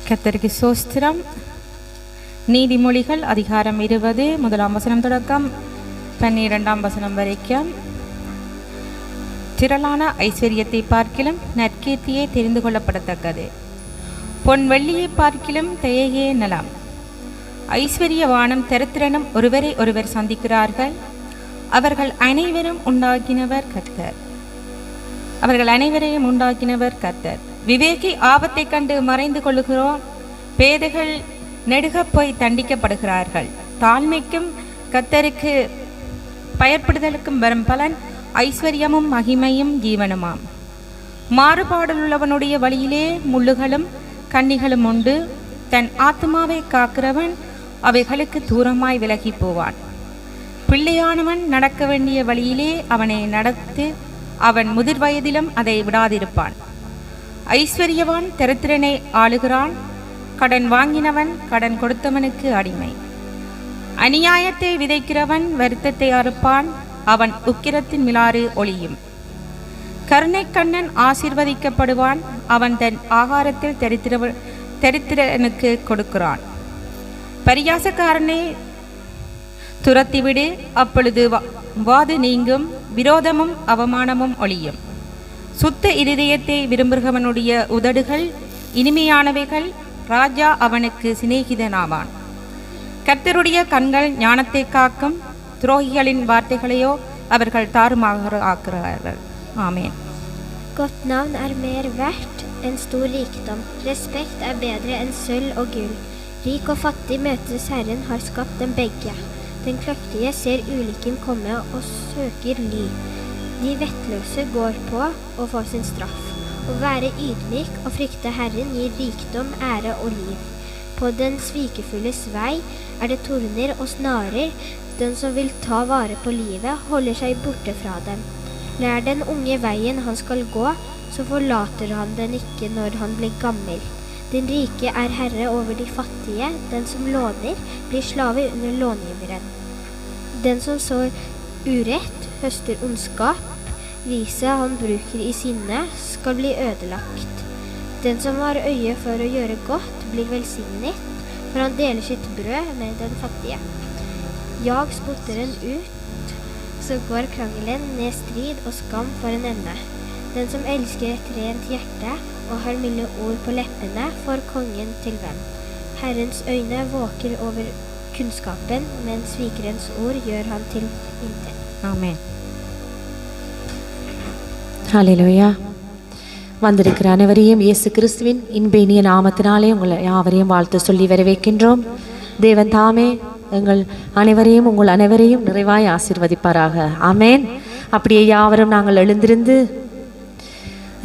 கர்த்தருக்கு ஸ்தோத்திரம். நீதிமொழிகள் அதிகாரம் 20 முதலாம் வசனம் தொடக்கம் 12ஆம் வசனம் வரைக்கும். திரளான ஐஸ்வர்யத்தை பார்க்கிலும் நற்கீர்த்தியை தெரிந்து கொள்ளப்படத்தக்கது. பொன் வெள்ளியை பார்க்கிலும் தயையே நலம். ஐஸ்வர்யவானும் தரித்திரனும் ஒருவரை ஒருவர் சந்திக்கிறார்கள். அவர்கள் அனைவரையும் உண்டாக்கினவர் கர்த்தர். விவேகி ஆபத்தை கண்டு மறைந்து கொள்ளுகிறோம். பேதைகள் நெடுக போய் தண்டிக்கப்படுகிறார்கள். தாழ்மைக்கும் கர்த்தருக்கு பயப்படுதலுக்கும் வரும் பலன் ஐஸ்வர்யமும் மகிமையும் ஜீவனுமாம். மாறுபாடுள்ளவனுடைய வழியிலே முள்ளுகளும் கண்ணிகளும் உண்டு. தன் ஆத்மாவை காக்கிறவன் அவைகளுக்கு தூரமாய் விலகி போவான். பிள்ளையானவன் நடக்க வேண்டிய வழியிலே அவனை நடத்து, அவன் முதிர் வயதிலும் அதை விடாதிருப்பான். ஐஸ்வர்யவான் தரித்திரனை ஆளுகிறான். கடன் வாங்கினவன் கடன் கொடுத்தவனுக்கு அடிமை. அநியாயத்தை விதைக்கிறவன் வருத்தத்தை அறுப்பான். அவன் உக்கிரத்தின் மிலாறு ஒளியும். கருணை கண்ணன் ஆசீர்வதிக்கப்படுவான். அவன் தன் ஆகாரத்தில் தரித்திரனுக்கு கொடுக்கிறான். பரியாசக்காரனை துரத்திவிடு, அப்பொழுது வாது நீங்கும். விரோதமும் அவமானமும் ஒளியும். சுத்த இருதயத்தை விரும்புகிறவனுடைய உதடுகள் இனிமையானவைகள். ராஜா அவனுக்கு சிநேகிதனாவான். கர்த்தருடைய கண்கள் ஞானத்தை காக்கும். துரோகிகளின் வார்த்தைகளையோ அவர்கள் தாறுமாறு ஆக்குகிறார்கள். ஆமென். Gott navn er mer verdt enn stor rikdom. Respekt er bedre enn sølv og gull. Rik og fattig møtes Herren har skapt dem begge. Den kløktige ser ulykken komme og søker ly. De vettløse går på og får sin straff. Å være ydmyk og frykte Herren gir rikdom, ære og liv. På den svikefulles vei er det torner og snarer. Den som vil ta vare på livet, holder seg borte fra dem. Lær den unge veien han skal gå, så forlater han den ikke når han blir gammel. Den rike er herre over de fattige. Den som låner, blir slave under långiveren. Den som sår urett, høster ondskap. Viset han bruker i sinne, skal bli ødelagt. Den som har øye for å gjøre godt, blir velsignet, for han deler sitt brød med den fattige. Jag spotteren ut, så går krangelen, ned strid og skam for en ende. Den som elsker et rent hjerte og har milde ord på leppene, får kongen til venn. Herrens øyne våker over kunnskapen, men svikerens ord gjør han til intet. Amen. ஹல்லேலூயா. வந்திருக்கிற அனைவரையும் இயேசு கிறிஸ்துவின் இன்ப இனிய நாமத்தினாலே உங்களை யாவரையும் வாழ்த்து சொல்லி வரவேற்கின்றோம். தேவன் தாமே எங்கள் அனைவரையும் உங்கள் அனைவரையும் நிறைவாய் ஆசீர்வதிப்பாராக. ஆமேன். அப்படியே யாவரும் நாங்கள் எழுந்திருந்து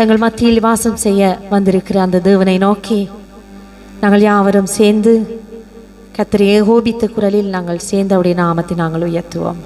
எங்கள் மத்தியில் வாசம் செய்ய வந்திருக்கிற அந்த தேவனை நோக்கி நாங்கள் யாவரும் சேர்ந்து கர்த்தரை ஏகோபித்த குரலில் நாங்கள் சேர்ந்து அவருடைய நாமத்தை நாங்கள் உயர்த்துவோம்.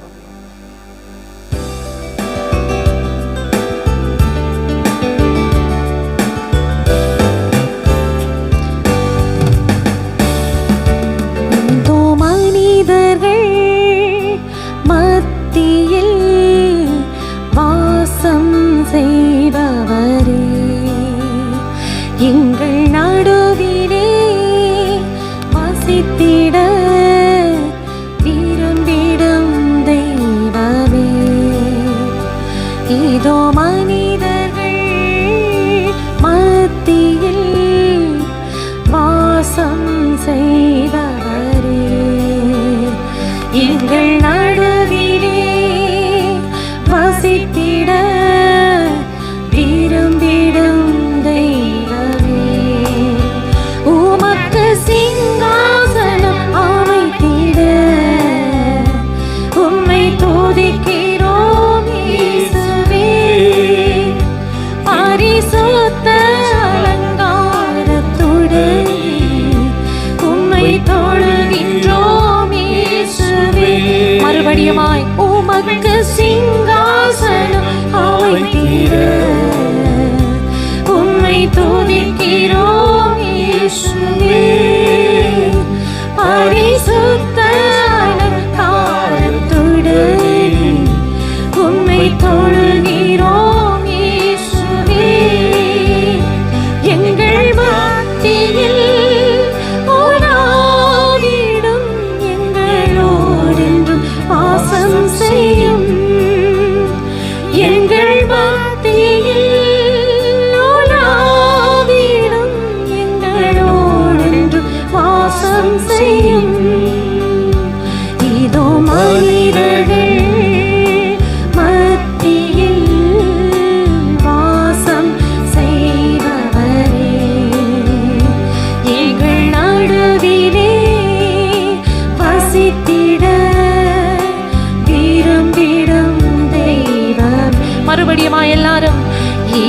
எங்கள் நடுவிலே வசித்திட விரும்பிடும் தெய்வம்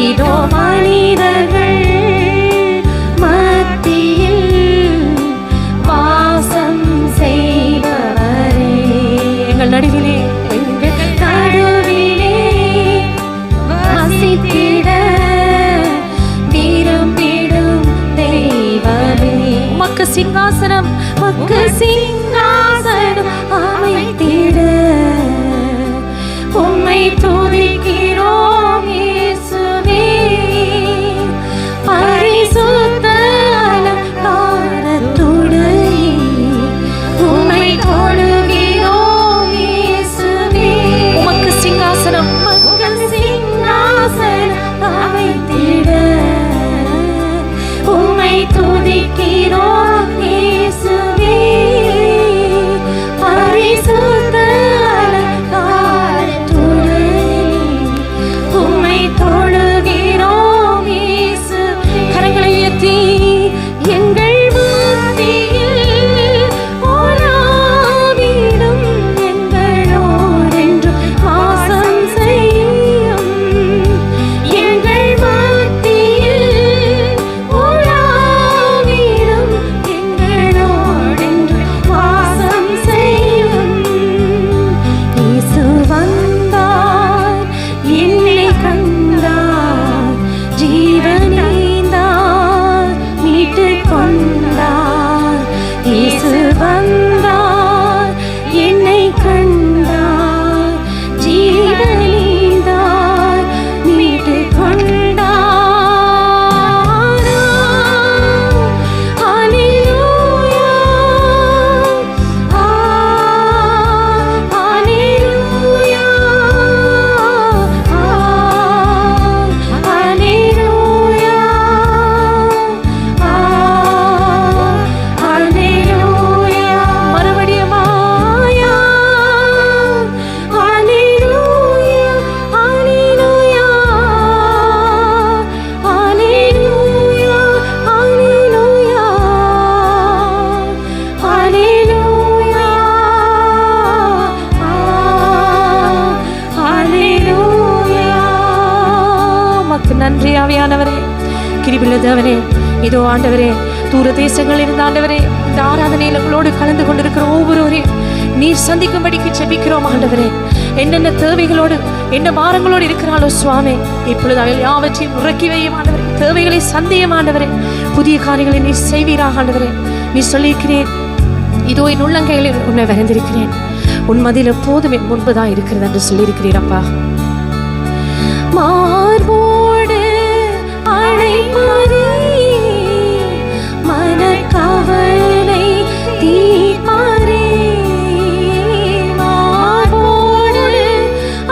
இதோ மனிதர்கள் மத்தியில் வாசம் செய்பவரே, எங்கள் நடுவிலே வசித்திட விரும்பிடும் தெய்வமே. உமக்கு சிங்காசனம் அமைத்திட உம்மை துதிக்கிறோம் இயேசுவே. பரிசுத்த அலங்காரத்துடன் உம்மை தொழுகிறோம் இயேசுவே. உமக்கு சிங்காசனம் அமைத்திட உம்மை துதிக்கிறோம் இயேசுவே. பரிசுத்த அலங்காரத்துடன் உம்மை தொழுகிறோம் இயேசு. கரங்களை உயர்த்தி எங்கள் மத்தியில் ஓராவிடும் எங்களோடென்றும் வாசம் செய்யும். எங்கள் மத்தியில் ஓராவிடும் எங்களோடென்றும் வாசம் செய்யும். இயேசு வந்தார், என்னை கண்டார், ஜீவனைந்தார், மீட்டுக் கொண்டார். இயேசு வந்தார், என்னை கண்டார், ஜீவனைந்தார், மீட்டுக் கொண்டார். ஹல்லேலூயா, ஹல்லேலூயா, ஹல்லேலூயா, ஹல்லேலூயா. மறுபடியும் ஆயா. ஹல்லேலூயா, ஹல்லேலூயா, ஹல்லேலூயா, ஹல்லேலூயா, ஹல்லேலூயா, ஹல்லேலூயா. உமக்கு நன்றி ஆவியானவரே, கிருபையுள்ள தேவனே. இதோ ஆண்டவரே, தூர தேசங்களில் இருந்த ஆண்டவரே, இந்த ஆராதனையில் எங்களோடு கலந்து கொண்டிருக்கிற ஒவ்வொருவரையும் நீர் சந்திக்கும்படிக்கு ஜெபிக்கிறோம் ஆண்டவரே. என்னென்ன தேவைகளோடு என்ன பாரங்களோடு இருக்கிறாளோ சுவாமி, இப்பொழுது அவள் யாவற்றையும் உறக்கி வையும் ஆண்டவரே. தேவைகளை சந்தியும் ஆண்டவரே. புதிய காரியங்களை நீ செய்வீராக ஆண்டவரே. நீ சொல்லியிருக்கிறேன், இதோ என் உள்ளங்கையில் உன்னை வரைந்திருக்கிறேன், உன் மதில் எப்போதும் என் முன்புதான் இருக்கிறது என்று சொல்லியிருக்கிறீரப்பா. மார்போடு அழைப்பதே மனக்கவலை தீர்ப்பாரே. மார்போடு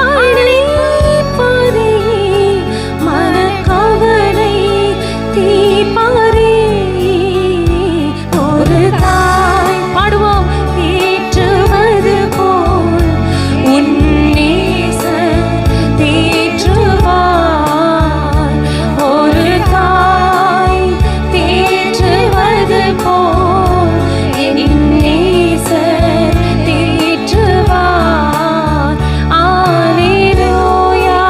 அழைப்பதே மனக்கவலை தீர்ப்பாரே. ஒரு தாய் பாடுவோம், ஏற்றுவது போல் உன் நேசர் தேற்றுவார். ஒரு தாய் தேற்றுவது போல் என் நேசர் தேற்றுவார். அல்லேலூயா,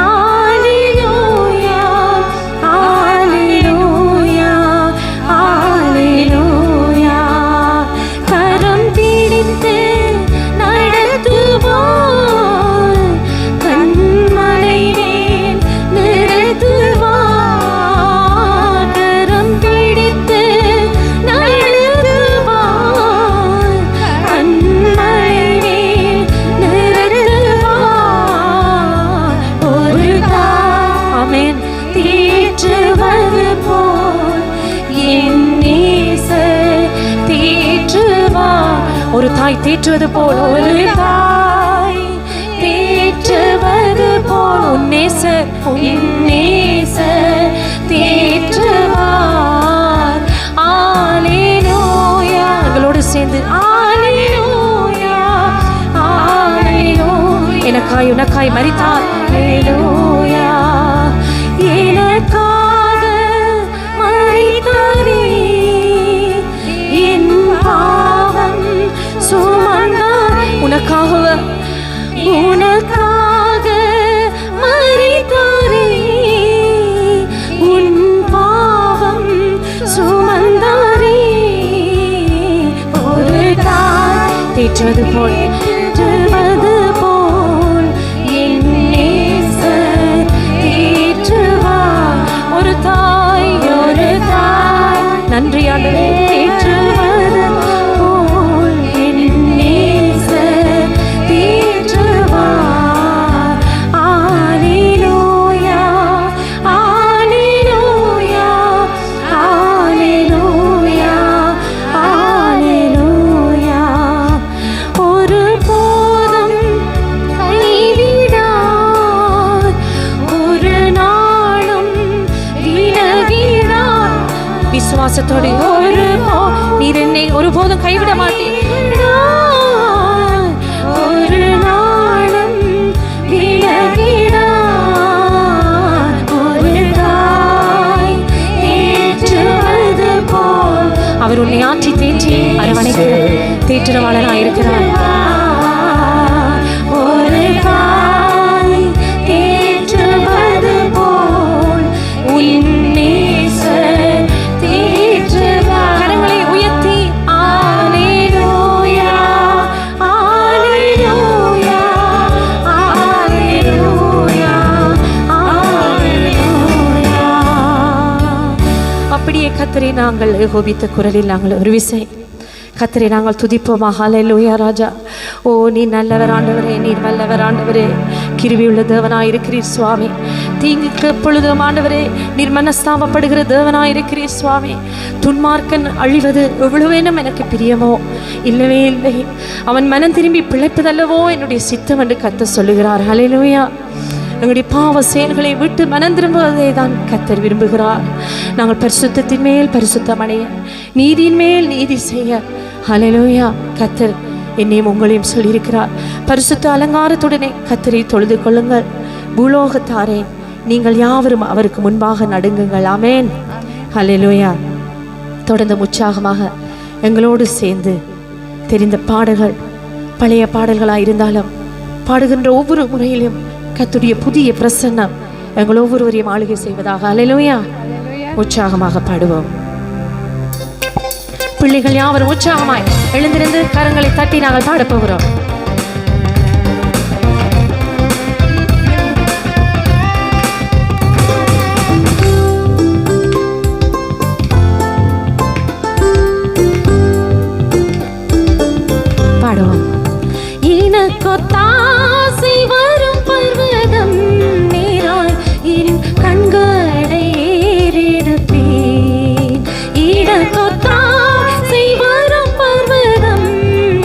அல்லேலூயா, அல்லேலூயா, அல்லேலூயா. கரம் பிடித்து நடத்துவார், கண்மலை மேல் நிறுத்துவார். கரம் பிடித்து நடத்துவார், கண்மலை மேல் நிறுத்துவார். ஒரு தாமேன் தேற்றுவது போல் என் நேசர் தேற்றுவார். ஒரு தாய் தேற்றுவது போல், ஒரு தாய் தேற்றுவது போல் உன் நேசர் தேற்றுவார். அல்லேலூயா. எங்களோடு சேர்ந்து அல்லேலூயா, அல்லேலூயா. எனக்காய் உனக்காய் மரித்தார். அல்லேலூயா. எனக்காக மரித்தாரே, என் பாவம் சுமந்தார். உனக்காக மரித்தாரே, தேற்றுவது போல் என் நேசர் தேற்றுவார். ஒரு தாய் நன்றி ஆண்டவரே, தேற்றுவது போல் என் நேசர் தேற்றுவார். அல்லேலூயா, அல்லேலூயா, அல்லேலூயா, அல்லேலூயா. ஒருபோதும் கைவிடார், ஒரு நாளும் விலகிடார். விசுவாசத்தோடு நீர் என்னை ஒருபோதும் கைவிட மாட்டீர். ஒரு நாளும் விலகிடார். ஒரு தாய் தேற்றுவது போல் அவர் உன்னை ஆற்றி தேற்றி அரவணைக்க தேற்றுறவாளனாக இருக்கிறார். ஒரு தாய் தேற்றுவது போல் உன் நேசர் தேற்றுவார். கரங்களை உயர்த்தி அல்லேலூயா, அல்லேலூயா, அல்லேலூயா, அல்லேலூயா. அப்படியே கர்த்தரை நாங்கள் ஏகோபித்த குரலில் நாங்கள் ஒரு விசை கர்த்தரை நாங்கள் துதிப்போமா. ஹல்லேலூயா ராஜா. ஓ நீ நல்லவர் ஆண்டவரே, நீர் வல்லவர் ஆண்டவரே, கிருபையுள்ள தேவனாயிருக்கிறீர் சுவாமி. தீங்குக்கு எப்பொழுதும் ஆண்டவரே நீர் மனஸ்தாபப்படுகிற தேவனாயிருக்கிறீர் சுவாமி. துன்மார்க்கன் அழிவது எவ்வளவேனும் எனக்கு பிரியமோ? இல்லவே இல்லை, அவன் மனம் திரும்பி பிழைப்பதல்லவோ என்னுடைய சித்தம் என்று கர்த்தர் சொல்லுகிறார். ஹல்லேலூயா. எங்களுடைய பாவ செயல்களை விட்டு மனம் திரும்புவதை தான் கர்த்தர் விரும்புகிறார். நாங்கள் பரிசுத்தத்தின் மேல் பரிசுத்தம் அடைய, நீதியின் மேல் நீதி செய்ய. ஹல்லேலூயா. கர்த்தர் என்னையும் உங்களையும் சொல்லியிருக்கிறார். பரிசுத்த அலங்காரத்துடனே கர்த்தரை தொழுது கொள்ளுங்கள். பூலோகத்தாரே நீங்கள் யாவரும் அவருக்கு முன்பாக நடுங்குங்கள். ஆமேன். ஹல்லேலூயா. தொடர்ந்து உற்சாகமாக எங்களோடு சேர்ந்து தெரிந்த பாடல்கள், பழைய பாடல்களாக இருந்தாலும் பாடுகின்ற ஒவ்வொரு முறையிலும் கர்த்தருடைய புதிய பிரசன்னம் எங்கள் ஒவ்வொருவரையும் ஆளுகை செய்வதாக. ஹல்லேலூயா. உற்சாகமாக பாடுவோம். பிள்ளைகள் யாவரும் உற்சாகமாய் எழுந்திருந்து கரங்களை தட்டி நாங்கள் பாடப் போகிறோம். பாடுவோம். இனக்கொத்தாசை வரும் பர்வதம் நேராய் என் கண்களை ஏறெடுப்பேன். இனக்கொத்தாசை வரும் பர்வதம்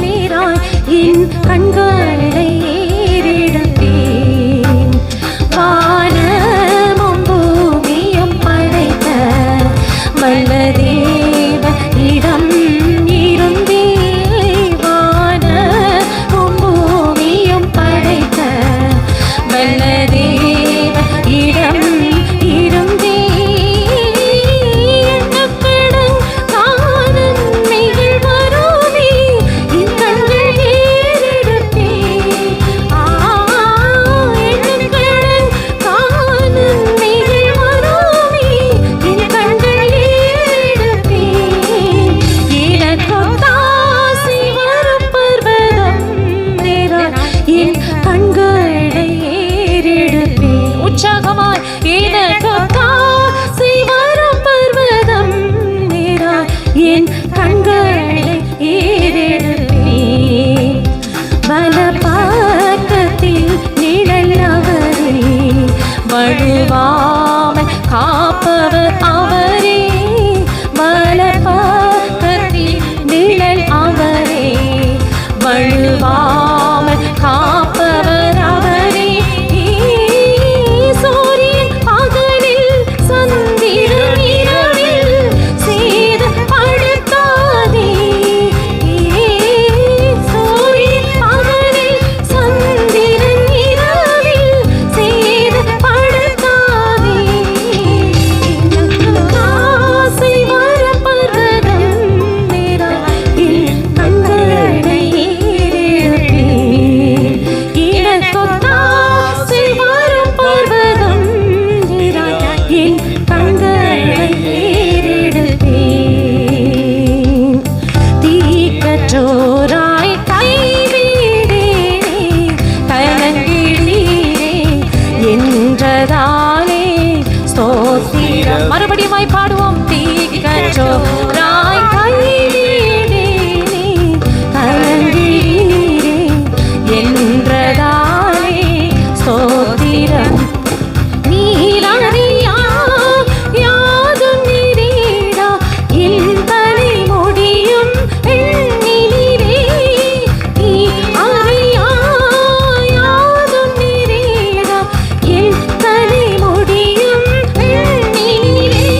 நேராய் என் கண்களை ஏறெடுப்பேன். வானமும் பூமியும் படைத்த வல்ல தேவன் இடம் இருந்தே, வானமும் பூமியும் படைத்த வல்ல தேவன் இடம் இருந்தே, எண்ணப்படும் காணன்மைகள் வருமே என் கண்கள் ஏறெடுப்பேன். எண்ணப்படும் காணன்மைகள் வருமே என் கண்கள் ஏறெடுப்பேன். எனக்கொத்தாசை வரும் பர்வதம் நேராய் என் கண்களை ஏறெடுப்பேன். உற்சாகமாய் எனக்கொத்தாசை வரும் பர்வதம் நேராய் என் கண்களை ஏறெடுப்பேன். வலப்பக்கத்தில் நிழல் அவரே, வழுவாமல் காப்பவர் அவரே. வலப்பக்கத்தில் நிழல் அவரே, வழுவாமல் காப்பவர் அவரே. சூரியன் பகலில் சந்திரன் இரவில் சேதப்படுத்தாதே. சூரியன் பகலில் சந்திரன் இரவில் சேதப்படுத்தாதே. ஆசை வரும் பர்வதம் நேராய் என் கண்களை ஏறெடுப்பேன். எனக்கொத்தாசை வரும் பர்வதம் நேராய் என் கண்களை ஏறெடுப்பேன். தீக்கற்றோராய் கை சத்தமாய் பாடுவோம். தீக்கற்றோராய் கைவிடேனே கலங்குகிறீரே என்றதாலே ஸ்தோத்திரம். நீரறியா யாதும் நீரீடா இல்பனை முடியும் எண்ணினீரே. நீ அறியா யாதும் நீரீடா இல்பனை முடியும் எண்ணினீரே.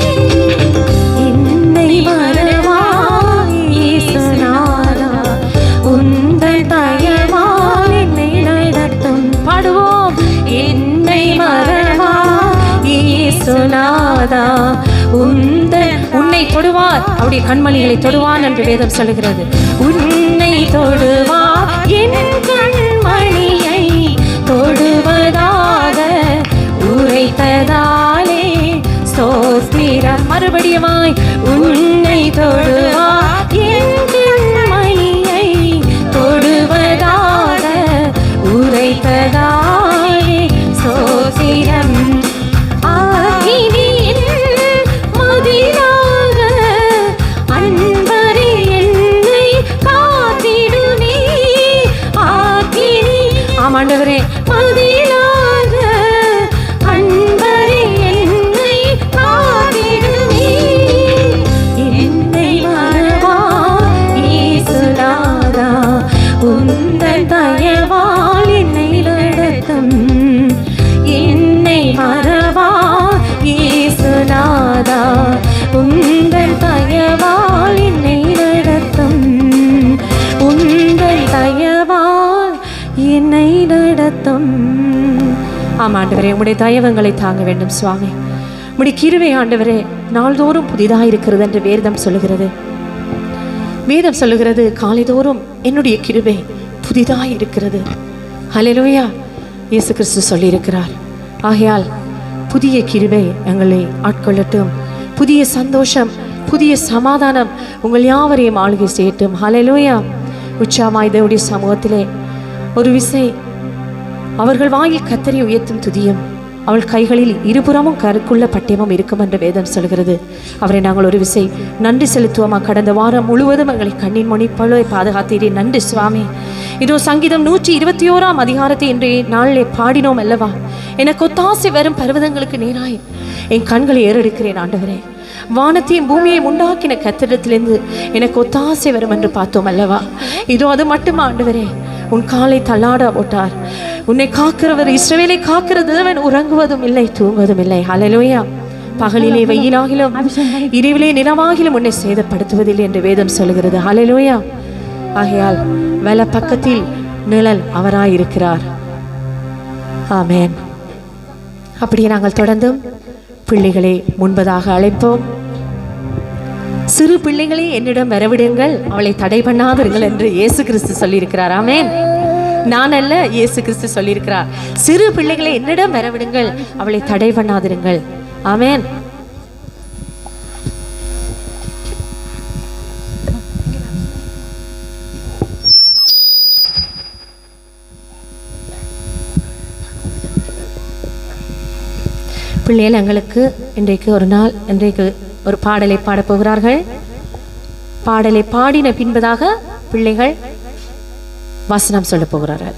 என்னை மறவாய் இயேசுநாதா, உந்தன் தயவால் என்னை நடத்தும். பாடுவோம். என்னை மறவாய் இயேசுநாதா, உன்னை தொடுவார், அவருடைய கண்மணிகளை தொடுவான் என்று வேதம் சொல்லுகிறது. உன்னை தொடுவார், என் கண்மணியை தொடுவதாக உரைத்ததாலே ஸ்தோத்திரம். மறுபடியுமாய் உன்னை தொடுவார், என் கண்மணியை தொடுவதாக உரைத்ததாலே ஸ்தோத்திரம். ஆகினியின் மதிலாக அன்பரே என்னை காத்திடுமே. ஆகினி ஆமாண்டவரே மதிலாக அன்பரே என்னை காத்திடுமே. என்னை மறவாய் இயேசுநாதா, உந்தன் தயவால் என்னை நடத்தும். என்னை மறவாய் இயேசுநாதா, உந்தன் தயவால் என்னை நடத்தும். உந்தன் தயவால் என்னை நடத்தும். ஆமா ஆண்டவரே, உம்முடைய தயவங்களை தாங்க வேண்டும் சுவாமி. உம்முடைய கிருபை ஆண்டவரே நாள்தோறும் புதிதாக இருக்கிறது என்று வேதம் சொல்லுகிறது. வேதம் சொல்லுகிறது, காலைதோறும் என்னுடைய கிருபை புதிதாக இருக்கிறது. ஹல்லேலூயா. இயேசு கிறிஸ்து சொல்லியிருக்கிறார். ஆகையால் புதிய கிருபை எங்களை ஆட்கொள்ளட்டும். புதிய சந்தோஷம், புதிய சமாதானம் உங்கள் யாவரையும் ஆளுகை செய்யட்டும். ஹல்லேலூயா. உச்சாமாய் தேவனுடைய சமூகத்திலே ஒரு விசை அவர்கள் வாயில் கத்தரி உயர்த்தும் துதியும், அவள் கைகளில் இருபுறமும் கருக்குள்ள பட்டயமும் இருக்கும் என்று வேதம் சொல்கிறது. அவரை நாங்கள் ஒரு விசை நன்றி செலுத்துவோமா? கடந்த வாரம் முழுவதும் எங்களை கண்ணின் மொழிப்பொழுவை பாதுகாத்தீரே, நன்றி சுவாமி. இதோ சங்கீதம் 121 அதிகாரத்தை இன்றைய நாளிலே பாடினோம் அல்லவா? எனக்கு ஒத்தாசை வரும் பர்வதங்களுக்கு நேராய் என் கண்களை ஏறெடுக்கிறேன் ஆண்டவரே. வானத்தையும் பூமியையும் உண்டாக்கின கத்திரத்திலிருந்து எனக்கு ஒத்தாசை வரும் என்று பார்த்தோம் அல்லவா? இதோ அது மட்டுமா ஆண்டவரே? உன் காலை தள்ளாட போட்டார். உன்னை காக்கிறவர், இஸ்ரவேலை காக்கிற தேவன் உறங்குவதும் இல்லை தூங்குவதும் இல்லை. ஹல்லேலூயா. பகலிலே வெயிலாகிலும் இரவிலே நிலவாகிலும் உன்னை சேதப்படுத்துவதில்லை என்று வேதம் சொல்கிறது. ஹல்லேலூயா. ஆகையால் வல பக்கத்தில் நிழல் அவராயிருக்கிறார். ஆமென். அப்படியே நாங்கள் தொடர்ந்தும் பிள்ளைகளை முன்பதாக அழைப்போம். சிறு பிள்ளைகளை என்னிடம் வரவிடுங்கள், அவளை தடை பண்ணாதிருங்கள் என்று இயேசு கிறிஸ்து சொல்லியிருக்கிறார். ஆமென். நான் அல்ல, இயேசு கிறிஸ்து சொல்லியிருக்கிறார். சிறு பிள்ளைகளை என்னிடம் வரவிடுங்கள், அவளை தடை பண்ணாதிருங்கள். ஆமென். பிள்ளைகள் எங்களுக்கு இன்றைக்கு ஒரு பாடலை பாடப் போகிறார்கள். பாடலை பாடின பின்பதாக பிள்ளைகள் வசனம் சொல்ல போகிறார்கள்.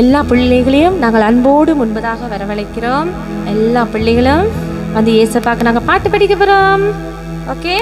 எல்லா பிள்ளைகளையும் நாங்கள் அன்போடு முன்பதாக வரவழைக்கிறோம். எல்லா பிள்ளைகளும் வந்து இயேசுவுக்கு நாங்கள் பாட்டு படிக்க போறோம். ஓகே?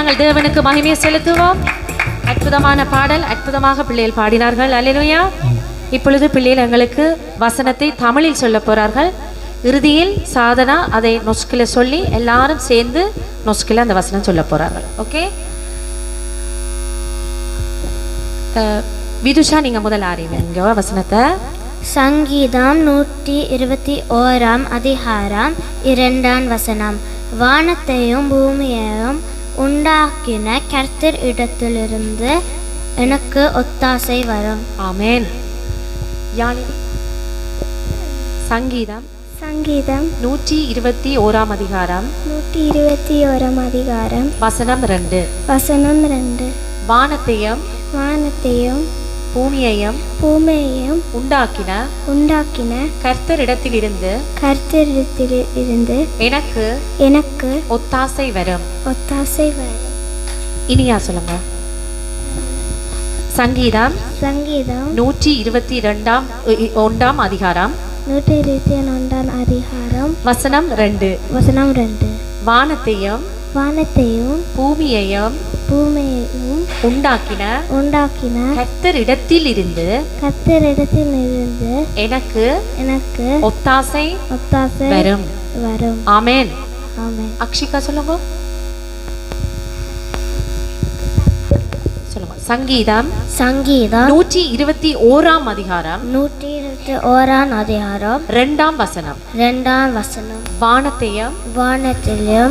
நாங்கள் தேவனுக்கு மகிமையை செலுத்துவோம். அற்புதமான பாடல், அற்புதமாக பிள்ளைகள் பாடினார்கள். அல்லேலூயா. இப்பொழுது பிள்ளைகள் எங்களுக்கு வசனத்தை தமிழில் சொல்ல போறார்கள். இறுதியில் சாதனா அதை நொஸ்கில சொல்லி எல்லாரும் சேர்ந்து நொஸ்கில அந்த வசனம் சொல்ல போறார்கள். ஓகே, விதுஷா நீங்க முதல் ஆரம்பிங்க வசனத்தை. சங்கீதம் 121 அதிகாரம் 2 வசனம். வானத்தையும் பூமியையும் உண்டாக்கின கர்த்தர் இடத்திலிருந்து எனக்கு ஒத்தாசை வரும். ஆமென். சங்கீதம் 121 அதிகாரம் 121 அதிகாரம் வசனம் 2. வசனம் 2. வானத்தையும் பூமியையும் உண்டாக்கின கர்த்தரிடத்திலிருந்து எனக்கு ஒத்தாசை வரும். இனியா சொல்லுங்க. சங்கீதம் 121 அதிகாரம் 121 அதிகாரம் வசனம் 2. வானத்தையும் பூமியையும் உண்டாக்கின கர்த்தரிடத்திலிருந்து எனக்கு ஒத்தாசை வரும். ஆமென். அக்ஷிகா சொல்லுங்க. சங்கீதம் 121 அதிகாரம் 121 அதிகாரம் 2 வசனம். வானத்தையும்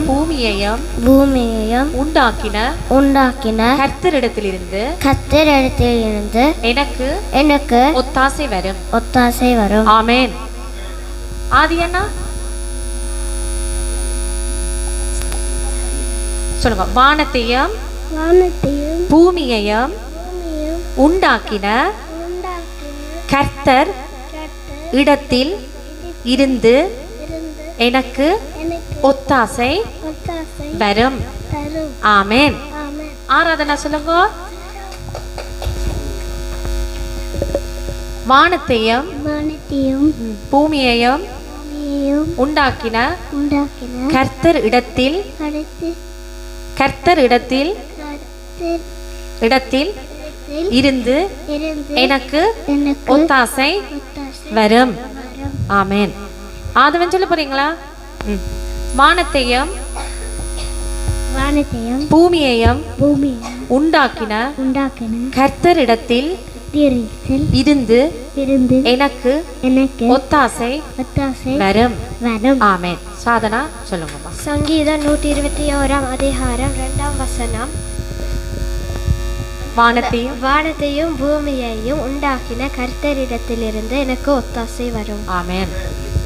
பூமியையும் உண்டாக்கின கர்த்தரிடத்திலிருந்து எனக்கு ஒத்தாசை வரும். ஆமென். ஆதி அண்ணா சொல்லுங்க. வானத்தையும் பூமியையும் உண்டாக்கின கர்த்தர் இடத்தில் இருந்து எனக்கு ஒத்தாசை வரும். ஆமென். ஆராதனா சொல்லுங்க. வானத்தையும் பூமியையும் உண்டாக்கின கர்த்தர் இடத்தில் இருந்து எனக்கு ஒத்தாசை வரும். ஆமென். ஆதவன் சொல்ல போறீங்களா? வானத்தையும் பூமியையும் உண்டாக்கின கர்த்தரிடத்தில் இருந்து எனக்கு ஒத்தாசை வரும். ஆமென். சாதனா சொல்லுங்கம்மா. சங்கீதம் 121 அதிகாரம் 2 வசனம். வானத்தையும் பூமியையும் உண்டாக்கின கர்த்தரிடத்திலிருந்து எனக்கு ஒத்தாசை வரும். ஆமென்.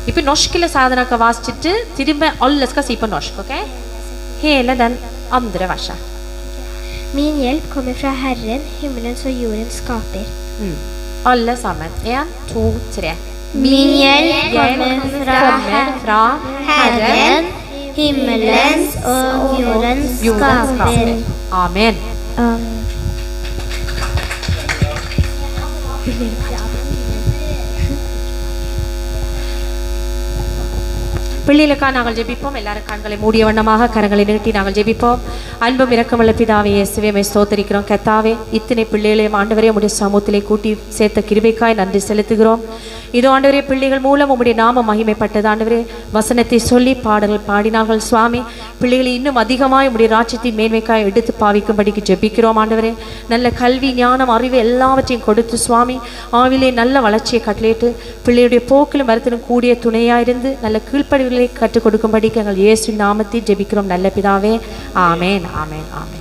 இப்போ நொஷ்கில சாதனாக்க வாசிச்சிட்டு திரும்ப alla ska se på norsk, okej? Hela den andra versen. Min hjälp kommer från Herren, himmelens och jordens skaper. Alla sammen. 1, 2, 3. Min hjälp kommer från Herren, himmelens och jordens skaper. Amen. பிள்ளைகளுக்காக நாங்கள் ஜெபிப்போம். எல்லாரும் கண்களை மூடிய வண்ணமாக கரங்களை நீட்டி நாங்கள் ஜெபிப்போம். அன்பும் இரக்கமுள்ள பிதாவே இயேசுவே மை ஸ்தோத்திரிக்கிறோம். கர்த்தாவே, இத்தனை பிள்ளைகளையும் ஆண்டவரே உம்முடைய சமூகத்திலே கூட்டி சேர்த்த கிருபைக்காய் நன்றி செலுத்துகிறோம். இதோ ஆண்டவரே, பிள்ளைகள் மூலம் உம்முடைய நாமம் மகிமைப்பட்டது. ஆண்டவரே, வசனத்தை சொல்லி பாடல்கள் பாடினார்கள் சுவாமி. பிள்ளைகளை இன்னும் அதிகமாக உம்முடைய ராஜ்யத்தின் மேன்மைக்காய் எடுத்து பாவிக்கும்படிக்கு ஜெபிக்கிறோம். ஆண்டவரே, நல்ல கல்வி, ஞானம், அறிவு எல்லாவற்றையும் கொடுத்து சுவாமி ஆவிலே நல்ல வளர்ச்சியை கட்டளையிட்டு பிள்ளையுடைய போக்கிலும் வருத்திலும் கூடிய துணையாயிருந்து நல்ல கீழ்ப்படிவுகளை கற்றுக் கொடுக்கும்படிக்கு எங்கள் இயேசுவின் நாமத்தில் ஜெபிக்கிறோம் நல்ல பிதாவே. ஆமென். ஆமென். ஆமென்.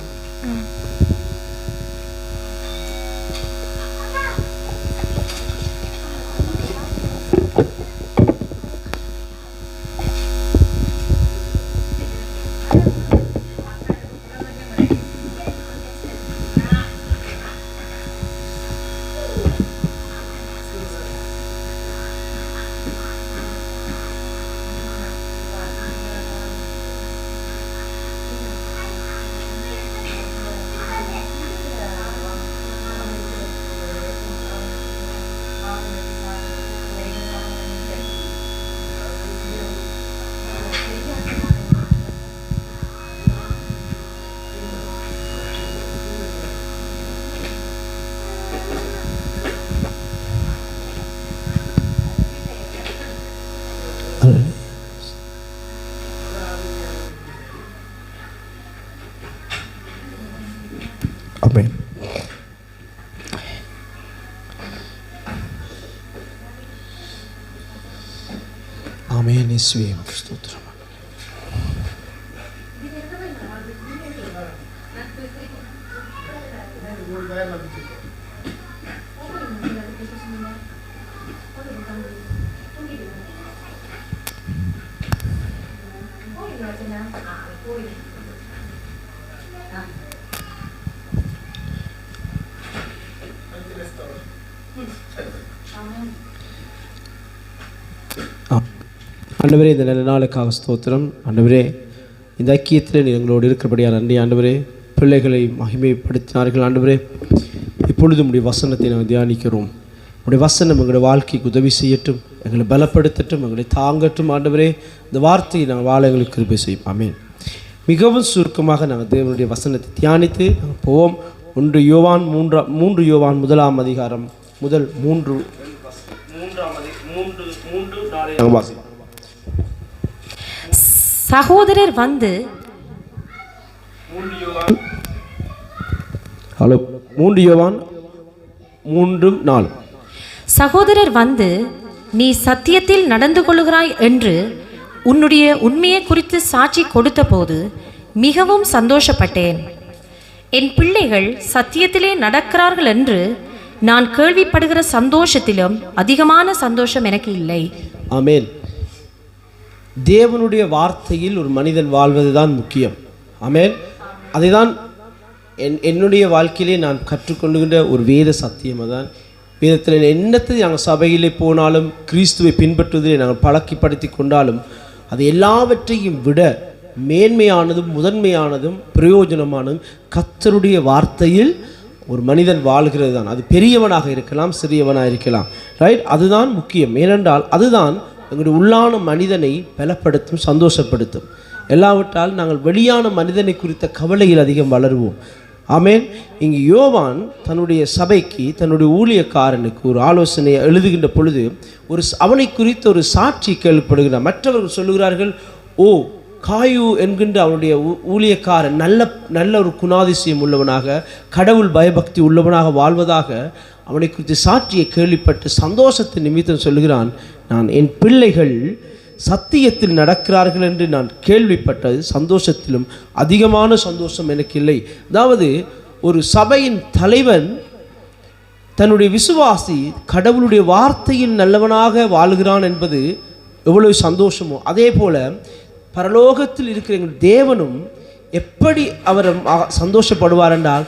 ஆமென். இயேசுவே ஸ்தோத்திரம். ஆண்டவரே, இந்த நல்ல நாளுக்காக ஸ்தோத்திரம். ஆண்டவரே, இந்த ஐக்கியத்தில் எங்களோடு இருக்கிறபடியா நன்றி. ஆண்டவரே, பிள்ளைகளை மகிமைப்படுத்தினார்கள். ஆண்டவரே, இப்பொழுது உடைய வசனத்தை நாங்கள் தியானிக்கிறோம். உடைய வசனம் எங்களுடைய வாழ்க்கைக்கு உதவி செய்யட்டும், எங்களை பலப்படுத்தட்டும், எங்களை தாங்கட்டும். ஆண்டவரே, இந்த வார்த்தையை நாங்கள் வாழ எங்களுக்கு கிருபை செய்யும். ஆமென். மிகவும் சுருக்கமாக நாங்கள் தேவனுடைய வசனத்தை தியானித்து நாங்கள் போவோம். 1 யோவான் 3 முதலாம் அதிகாரம் முதல் 3 சகோதரர் வந்து 3 யோவான் 3:4 சகோதரர் வந்து நீ சத்தியத்தில் நடந்து கொள்கிறாய் என்று உன்னுடைய உண்மையை குறித்து சாட்சி கொடுத்த போது மிகவும் சந்தோஷப்பட்டேன். என் பிள்ளைகள் சத்தியத்திலே நடக்கிறார்கள் என்று நான் கேள்விப்படுகிற சந்தோஷத்திலும் அதிகமான சந்தோஷம் எனக்கு இல்லை. ஆமென். தேவனுடைய வார்த்தையில் ஒரு மனிதன் வாழ்வதுதான் முக்கியம். ஆமென். அதை தான் என்னுடைய வாழ்க்கையிலே நான் கற்றுக்கொள்ளுகின்ற ஒரு வேத சத்தியம். தான் வேதத்தில் என்னத்தை நாங்கள் சபையிலே போனாலும் கிறிஸ்துவை பின்பற்றுவதிலே நாங்கள் பழக்கிப்படுத்தி கொண்டாலும் அது எல்லாவற்றையும் விட மேன்மையானதும் முதன்மையானதும் பிரயோஜனமானதும் கர்த்தருடைய வார்த்தையில் ஒரு மனிதன் வாழ்கிறது தான். அது பெரியவனாக இருக்கலாம், சிறியவனாக இருக்கலாம், ரைட்? அதுதான் முக்கியம். ஏனென்றால் அதுதான் எங்களுடைய உள்ளான மனிதனை பலப்படுத்தும், சந்தோஷப்படுத்தும். எல்லாவற்றால் நாங்கள் வெளியான மனிதனை குறித்த கவலையில் அதிகம் வளருவோம். ஆமென். இங்கு யோவான் தன்னுடைய சபைக்கு, தன்னுடைய ஊழியக்காரனுக்கு ஒரு ஆலோசனையை எழுதுகின்ற பொழுது அவனை குறித்த ஒரு சாட்சி கேள்விப்படுகிறார். மற்றவர்கள் சொல்லுகிறார்கள், ஓ, காயு என்கின்ற அவனுடைய ஊழியக்காரன் நல்ல ஒரு குணாதிசயம் உள்ளவனாக, கடவுள் பயபக்தி உள்ளவனாக வாழ்வதாக அவனை குறித்து சாட்சியை கேள்விப்பட்டு சந்தோஷத்தின் நிமித்தம் சொல்லுகிறான், நான் என் பிள்ளைகள் சத்தியத்தில் நடக்கிறார்கள் என்று நான் கேள்விப்பட்டது சந்தோஷத்திலும் அதிகமான சந்தோஷம் எனக்கு இல்லை. அதாவது ஒரு சபையின் தலைவன் தன்னுடைய விசுவாசி கடவுளுடைய வார்த்தையில் நல்லவனாக வாழ்கிறான் என்பது எவ்வளவு சந்தோஷமோ, அதே போல பரலோகத்தில் இருக்கிற எங்கள் தேவனும் எப்படி அவர் சந்தோஷப்படுவார் என்றால்,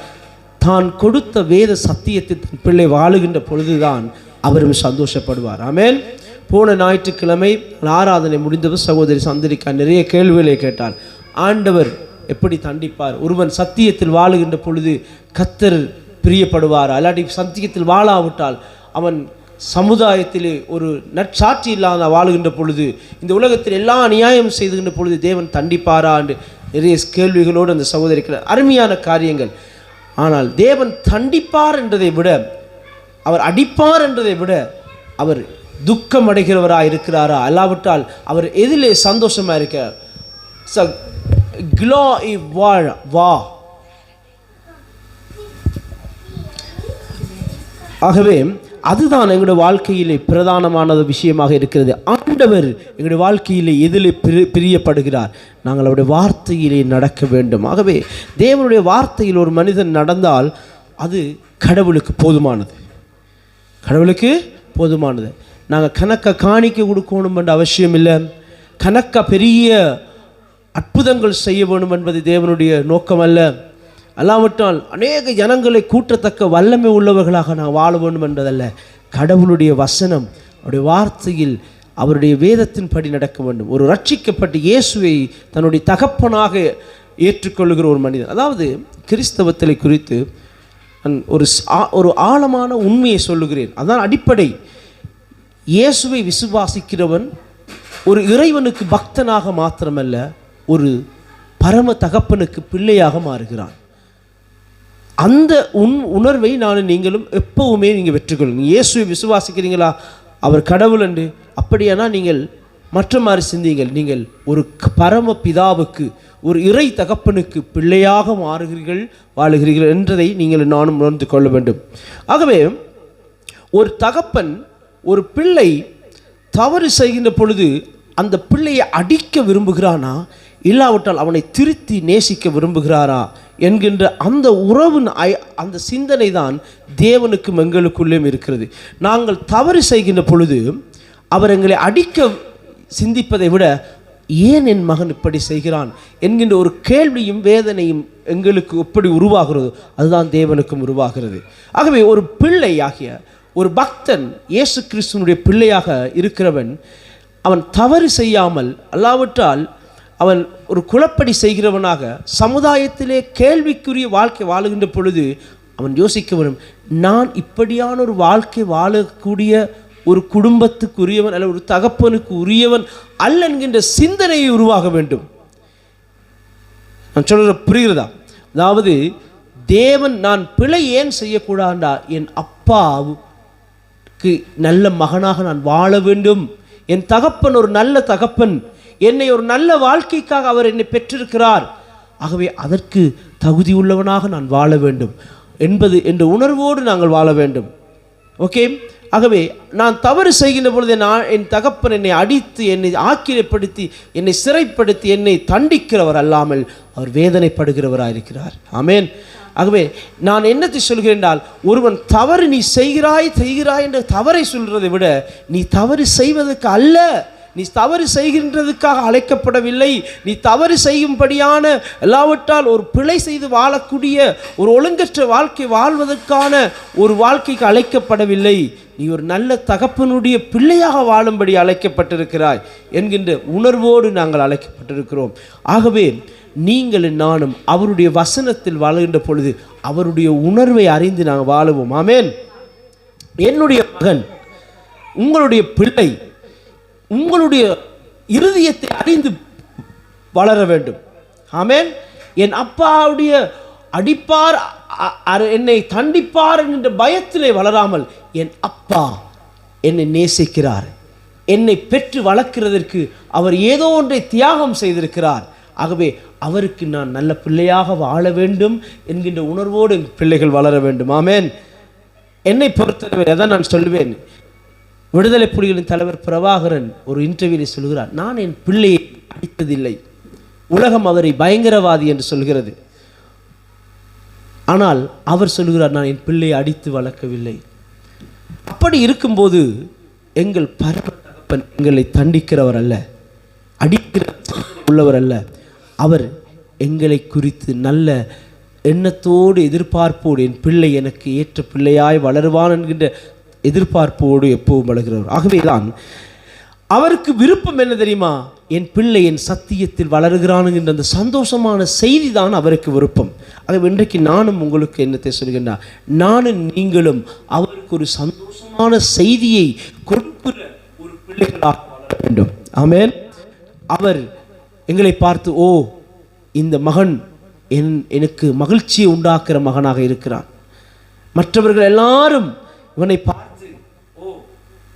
தான் கொடுத்த வேத சத்தியத்தை தன் பிள்ளை வாழுகின்ற பொழுதுதான் அவரும் சந்தோஷப்படுவார். ஆமென். போன ஞாயிற்றுக்கிழமை ஆராதனை முடிந்தவர் சகோதரி சந்திரிக்கா நிறைய கேள்விகளை கேட்டார். ஆண்டவர் எப்படி தண்டிப்பார்? ஒருவன் சத்தியத்தில் வாழுகின்ற பொழுது கர்த்தர் பிரியப்படுவார், அல்லாட்டி சத்தியத்தில் வாழாவிட்டால் அவன் சமுதாயத்திலே ஒரு நற்சாட்சி இல்லாத வாழுகின்ற பொழுது, இந்த உலகத்தில் எல்லா அநியாயம் செய்துகின்ற பொழுது தேவன் தண்டிப்பாரா என்று நிறைய கேள்விகளோடு அந்த சகோதரிக்கு அருமையான காரியங்கள். ஆனால் தேவன் தண்டிப்பார் என்றதை விட, அவர் அடிப்பார் என்றதை விட அவர் துக்கம் அடைகிறவராக இருக்கிறாரா, அல்லாவிட்டால் அவர் எதிலே சந்தோஷமாக இருக்கிறார்? வா. ஆகவே அதுதான் எங்களுடைய வாழ்க்கையிலே பிரதானமான விஷயமாக இருக்கிறது. ஆண்டவர் எங்களுடைய வாழ்க்கையிலே எதிலே பிரியப்படுகிறார்? நாங்கள் அவருடைய வார்த்தையிலே நடக்க வேண்டும். ஆகவே தேவனுடைய வார்த்தையில் ஒரு மனிதன் நடந்தால் அது கடவுளுக்கு போதுமானது, கடவுளுக்கு போதுமானது. நாங்கள் கணக்க காணிக்க கொடுக்கணும் என்ற அவசியம் இல்லை, கணக்க பெரிய அற்புதங்கள் செய்ய வேண்டும் என்பது தேவனுடைய நோக்கம் அல்ல. அல்லாவிட்டால் அநேக ஜனங்களை கூட்டத்தக்க வல்லமை உள்ளவர்களாக நான் வாழ வேண்டும் என்பதல்ல. கடவுளுடைய வசனம், அவருடைய வார்த்தையில், அவருடைய வேதத்தின்படி நடக்க வேண்டும். ஒரு ரட்சிக்கப்பட்ட இயேசுவை தன்னுடைய தகப்பனாக ஏற்றுக்கொள்ளுகிற ஒரு மனிதன், அதாவது கிறிஸ்தவத்தை குறித்து நான் ஒரு ஆழமான உண்மையை சொல்லுகிறேன். அதான் அடிப்படை. இயேசுவை விசுவாசிக்கிறவன் ஒரு இறைவனுக்கு பக்தனாக மாத்திரமல்ல, ஒரு பரம தகப்பனுக்கு பிள்ளையாக மாறுகிறான். அந்த உணர்வை நானும் நீங்களும் எப்பவுமே நீங்கள் வெற்றிக்கொள்ளுங்க. இயேசுவை விசுவாசிக்கிறீங்களா, அவர் கடவுள் என்று, அப்படியானா நீங்கள் மற்ற மாதிரி சிந்திங்கள். நீங்கள் ஒரு பரம பிதாவுக்கு, ஒரு இறை தகப்பனுக்கு பிள்ளையாக மாறுகிறீர்கள், வாழுகிறீர்கள் என்றதை நீங்கள் நானும் உணர்ந்து கொள்ள வேண்டும். ஆகவே ஒரு தகப்பன் ஒரு பிள்ளை தவறு செய்கின்ற பொழுது அந்த பிள்ளையை அடிக்க விரும்புகிறானா, இல்லாவிட்டால் அவனை திருத்தி நேசிக்க விரும்புகிறாரா என்கின்ற அந்த உறவின் அந்த சிந்தனை தான் தேவனுக்கும் எங்களுக்குள்ளேயும் இருக்கிறது. நாங்கள் தவறு செய்கின்ற பொழுது அவர் எங்களை அடிக்க சிந்திப்பதை விட ஏன் என் மகன் இப்படி செய்கிறான் என்கின்ற ஒரு கேள்வியும் வேதனையும் எங்களுக்கு எப்படி உருவாகிறதோ அதுதான் தேவனுக்கும் உருவாகிறது. ஆகவே ஒரு பிள்ளையாகிய ஒரு பக்தன், இயேசு கிறிஸ்துவனுடைய பிள்ளையாக இருக்கிறவன், அவன் தவறு செய்யாமல் அல்லாவிட்டால் அவன் ஒரு குழப்படி செய்கிறவனாக சமுதாயத்திலே கேள்விக்குரிய வாழ்க்கை வாழுகின்ற பொழுது அவன் யோசிக்க வேண்டும், நான் இப்படியான ஒரு வாழ்க்கை வாழக்கூடிய ஒரு குடும்பத்துக்கு உரியவன் அல்ல ஒரு தகப்பனுக்கு உரியவன் அல்ல என்கின்ற சிந்தனையை உருவாக வேண்டும். நான் சொல்கிற புரிகிறதா? அதாவது தேவன் நான் பிழை ஏன் செய்யக்கூடாண்டா, என் அப்பாவுக்கு நல்ல மகனாக நான் வாழ வேண்டும், என் தகப்பன் ஒரு நல்ல தகப்பன், என்னை ஒரு நல்ல வாழ்க்கைக்காக அவர் என்னை பெற்றிருக்கிறார், ஆகவே அதற்கு தகுதி உள்ளவனாக நான் வாழ வேண்டும் என்பது என்ற உணர்வோடு நாங்கள் வாழ வேண்டும். ஓகே, ஆகவே நான் தவறு செய்கின்ற பொழுது என் தகப்பன் என்னை அடித்து என்னை ஆக்கிரப்படுத்தி என்னை சிறைப்படுத்தி என்னை தண்டிக்கிறவர் அல்லாமல் அவர் வேதனைப்படுகிறவராக இருக்கிறார். ஆமேன். ஆகவே நான் என்னத்தை சொல்கிறேன் என்றால், ஒருவன் தவறு நீ செய்கிறாய் என்ற தவறை சொல்கிறதை விட நீ தவறு செய்வதற்கு அல்ல, நீ தவறு செய்கின்றதுக்காக அழைக்கப்படவில்லை, நீ தவறு செய்யும்படியான எல்லாவற்றால் ஒரு பிழை செய்து வாழக்கூடிய ஒரு ஒழுங்கற்ற வாழ்க்கை வாழ்வதற்கான ஒரு வாழ்க்கைக்கு அழைக்கப்படவில்லை, நீ ஒரு நல்ல தகப்பனுடைய பிள்ளையாக வாழும்படி அழைக்கப்பட்டிருக்கிறாய் என்கின்ற உணர்வோடு நாங்கள் அழைக்கப்பட்டிருக்கிறோம். ஆகவே நீங்களும் நானும் அவருடைய வசனத்தில் வாழுகின்ற பொழுது அவருடைய உணர்வை அறிந்து நாங்கள் வாழுவோம். ஆமேன். என்னுடைய மகன், உங்களுடைய பிள்ளை உங்களுடைய இருதயத்தை அறிந்து வளர வேண்டும். ஆமேன். என் அப்பாவுடைய அடிப்பார் என்னை தண்டிப்பார் என்கின்ற பயத்திலே வளராமல், என் அப்பா என்னை நேசிக்கிறார், என்னை பெற்று வளர்க்கிறதற்கு அவர் ஏதோ ஒன்றை தியாகம் செய்திருக்கிறார், ஆகவே அவருக்கு நான் நல்ல பிள்ளையாக வாழ வேண்டும் என்கின்ற உணர்வோடு பிள்ளைகள் வளர வேண்டும். ஆமேன். என்னை பொறுத்தவரை அதான் நான் சொல்லுவேன். விடுதலை புலிகளின் தலைவர் பிரபாகரன் ஒரு இன்டர்வியூவில் சொல்கிறார், நான் என் பிள்ளையை அடித்ததில்லை, உலகம் அவரை பயங்கரவாதி என்று சொல்கிறது, ஆனால் அவர் சொல்கிறார் நான் என் பிள்ளையை அடித்து வளர்க்கவில்லை. அப்படி இருக்கும்போது எங்கள் பரம தகப்பன் எங்களை தண்டிக்கிறவர் அல்ல, அடிக்கிற உள்ளவர் அல்ல, அவர் எங்களை குறித்து நல்ல எண்ணத்தோடு எதிர்பார்ப்போடு என் பிள்ளை எனக்கு ஏற்ற பிள்ளையாய் வளருவான் என்கின்ற எதிர்பார்ப்போடு எப்போவும் வளர்கிறவர். ஆகவே தான் அவருக்கு விருப்பம் என்ன தெரியுமா, என் பிள்ளை என் சத்தியத்தில் வளருகிறான் என்ற அந்த சந்தோஷமான செய்தி தான் அவருக்கு விருப்பம். ஆகவே இன்றைக்கு நானும் உங்களுக்கு என்னத்தை சொல்கின்றேன், நானும் நீங்களும் அவருக்கு ஒரு சந்தோஷமான செய்தியை கொடுக்கிற ஒரு பிள்ளைகளாக வளர வேண்டும். ஆமேன். அவர் எங்களை பார்த்து, ஓ இந்த மகன் எனக்கு மகிழ்ச்சியை உண்டாக்குற மகனாக இருக்கிறான், மற்றவர்கள் எல்லாரும் இவனை பார்த்து, ஓ